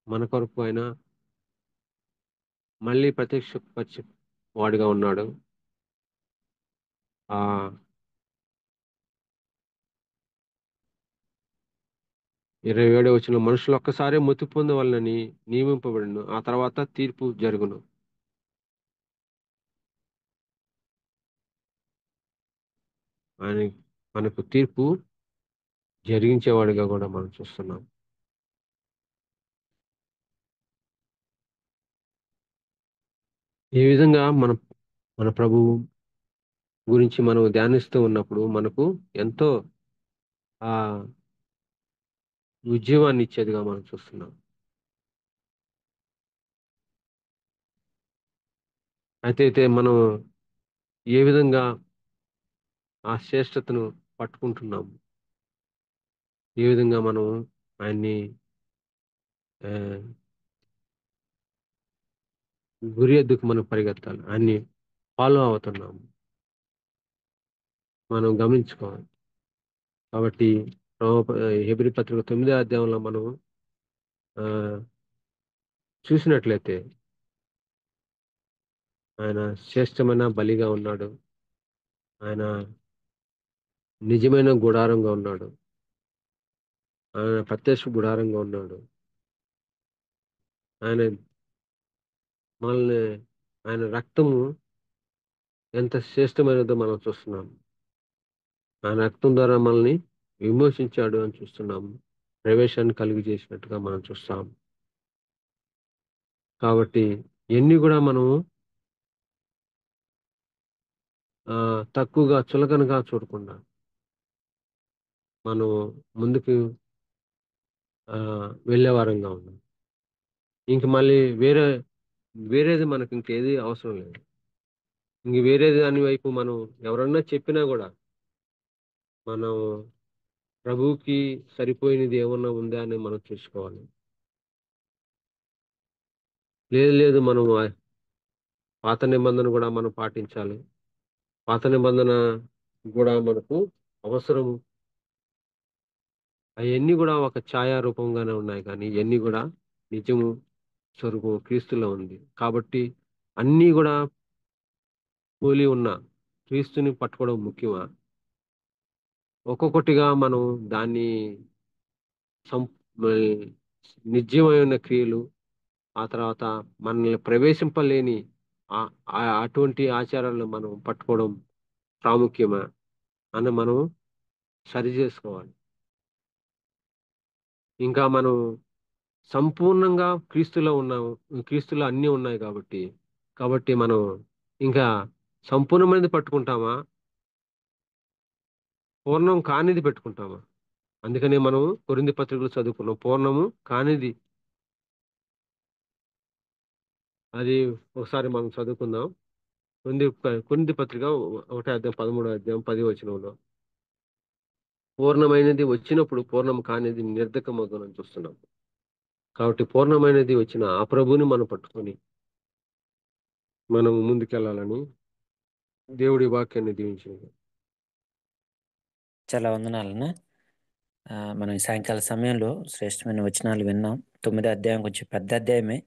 మన కొరకు ఆయన మళ్ళీ ప్రత్యక్షపరిచి వాడిగా ఉన్నాడు. ఆ 27వ వచనంలో మనుషులు ఒక్కసారే మృతి పొందవలనని నియమింపబడిను, ఆ తర్వాత తీర్పు జరుగును. ఆయన మనకు తీర్పు జరిగించేవాడిగా కూడా మనం చూస్తున్నాం. ఈ విధంగా మన ప్రభువు గురించి మనం ధ్యానిస్తూ ఉన్నప్పుడు మనకు ఎంతో ఆ ఉద్యమాన్ని ఇచ్చేదిగా మనం చూస్తున్నాం. అయితే మనం ఏ విధంగా ఆ శ్రేష్టతను పట్టుకుంటున్నాం, ఏ విధంగా మనం ఆయన్ని ఆ, గురి ఎద్దుకు మనం పరిగెత్తాలి, ఆయన్ని ఫాలో అవుతున్నాము మనం గమనించుకోవాలి. కాబట్టి హెబ్రీ పత్రిక 9వ అధ్యాయంలో మనం ఆ, చూసినట్లయితే ఆయన శ్రేష్టమైన బలిగా ఉన్నాడు. ఆయన నిజమైన గుడారంగా ఉన్నాడు. ఆయన ప్రత్యక్ష గుడారంగా ఉన్నాడు. ఆయన మనల్ని ఆయన రక్తము ఎంత శ్రేష్టమైనదో మనం చూస్తున్నాం. ఆయన రక్తం ద్వారా మనల్ని విమోచించాడు అని చూస్తున్నాము. ప్రవేశాన్ని కలుగు చేసినట్టుగా మనం చూస్తాం. కాబట్టి ఎన్ని కూడా మనం తక్కువగా చులకనగా చూడకుండా మనం ముందుకు వెళ్ళే వారంగా ఉన్నాం. ఇంక మళ్ళీ వేరేది మనకి ఇంకేది అవసరం లేదు. ఇంక వేరేది దాని వైపు మనం ఎవరన్నా చెప్పినా కూడా మనం ప్రభువుకి సరిపోయినది ఏమన్నా ఉందా అని మనం చూసుకోవాలి. లేదు లేదు, మనం పాత నిబంధన కూడా మనం పాటించాలి. పాత నిబంధన కూడా మనకు అవసరం. అవన్నీ కూడా ఒక ఛాయా రూపంగానే ఉన్నాయి, కానీ ఇవన్నీ కూడా నిజము స్వరూపం క్రీస్తులో ఉంది. కాబట్టి అన్నీ కూడా పోలి ఉన్న క్రీస్తుని పట్టుకోవడం ముఖ్యమా? ఒక్కొక్కటిగా మనం దాన్ని సం మరి నిర్జీవమైన క్రియలు, ఆ తర్వాత మనల్ని ప్రవేశింపలేని అటువంటి ఆచారాలను మనం పట్టుకోవడం ప్రాముఖ్యమా అని మనం సరి చేసుకోవాలి. ఇంకా మనం సంపూర్ణంగా క్రీస్తులో ఉన్నాము. క్రీస్తులో అన్నీ ఉన్నాయి కాబట్టి మనం ఇంకా సంపూర్ణమైనది పట్టుకుంటామా? పూర్ణం కానిది పెట్టుకుంటామా? అందుకనే మనం కొరింథీ పత్రికలో చదువుకున్నాం. పూర్ణము కానిది అది ఒకసారి మనం చదువుకుందాం. కొరింథీ పత్రిక 1 అధ్యాయం 13 అధ్యాయం 10 వచనంలో పూర్ణమైనది వచ్చినప్పుడు పూర్ణం కానిది నిర్ధకమగునని చూస్తున్నాం. కాబట్టి పూర్ణమైనది వచ్చిన ఆ ప్రభువుని మనం పట్టుకొని మనం ముందుకెళ్ళాలని దేవుడి వాక్యాన్ని దీవించింది. చాలా వందనాలన్నా. మనం ఈ సాయంకాల సమయంలో శ్రేష్టమైన వచనాలు విన్నాం. 9వ అధ్యాయం కొంచెం పెద్ద అధ్యాయమే.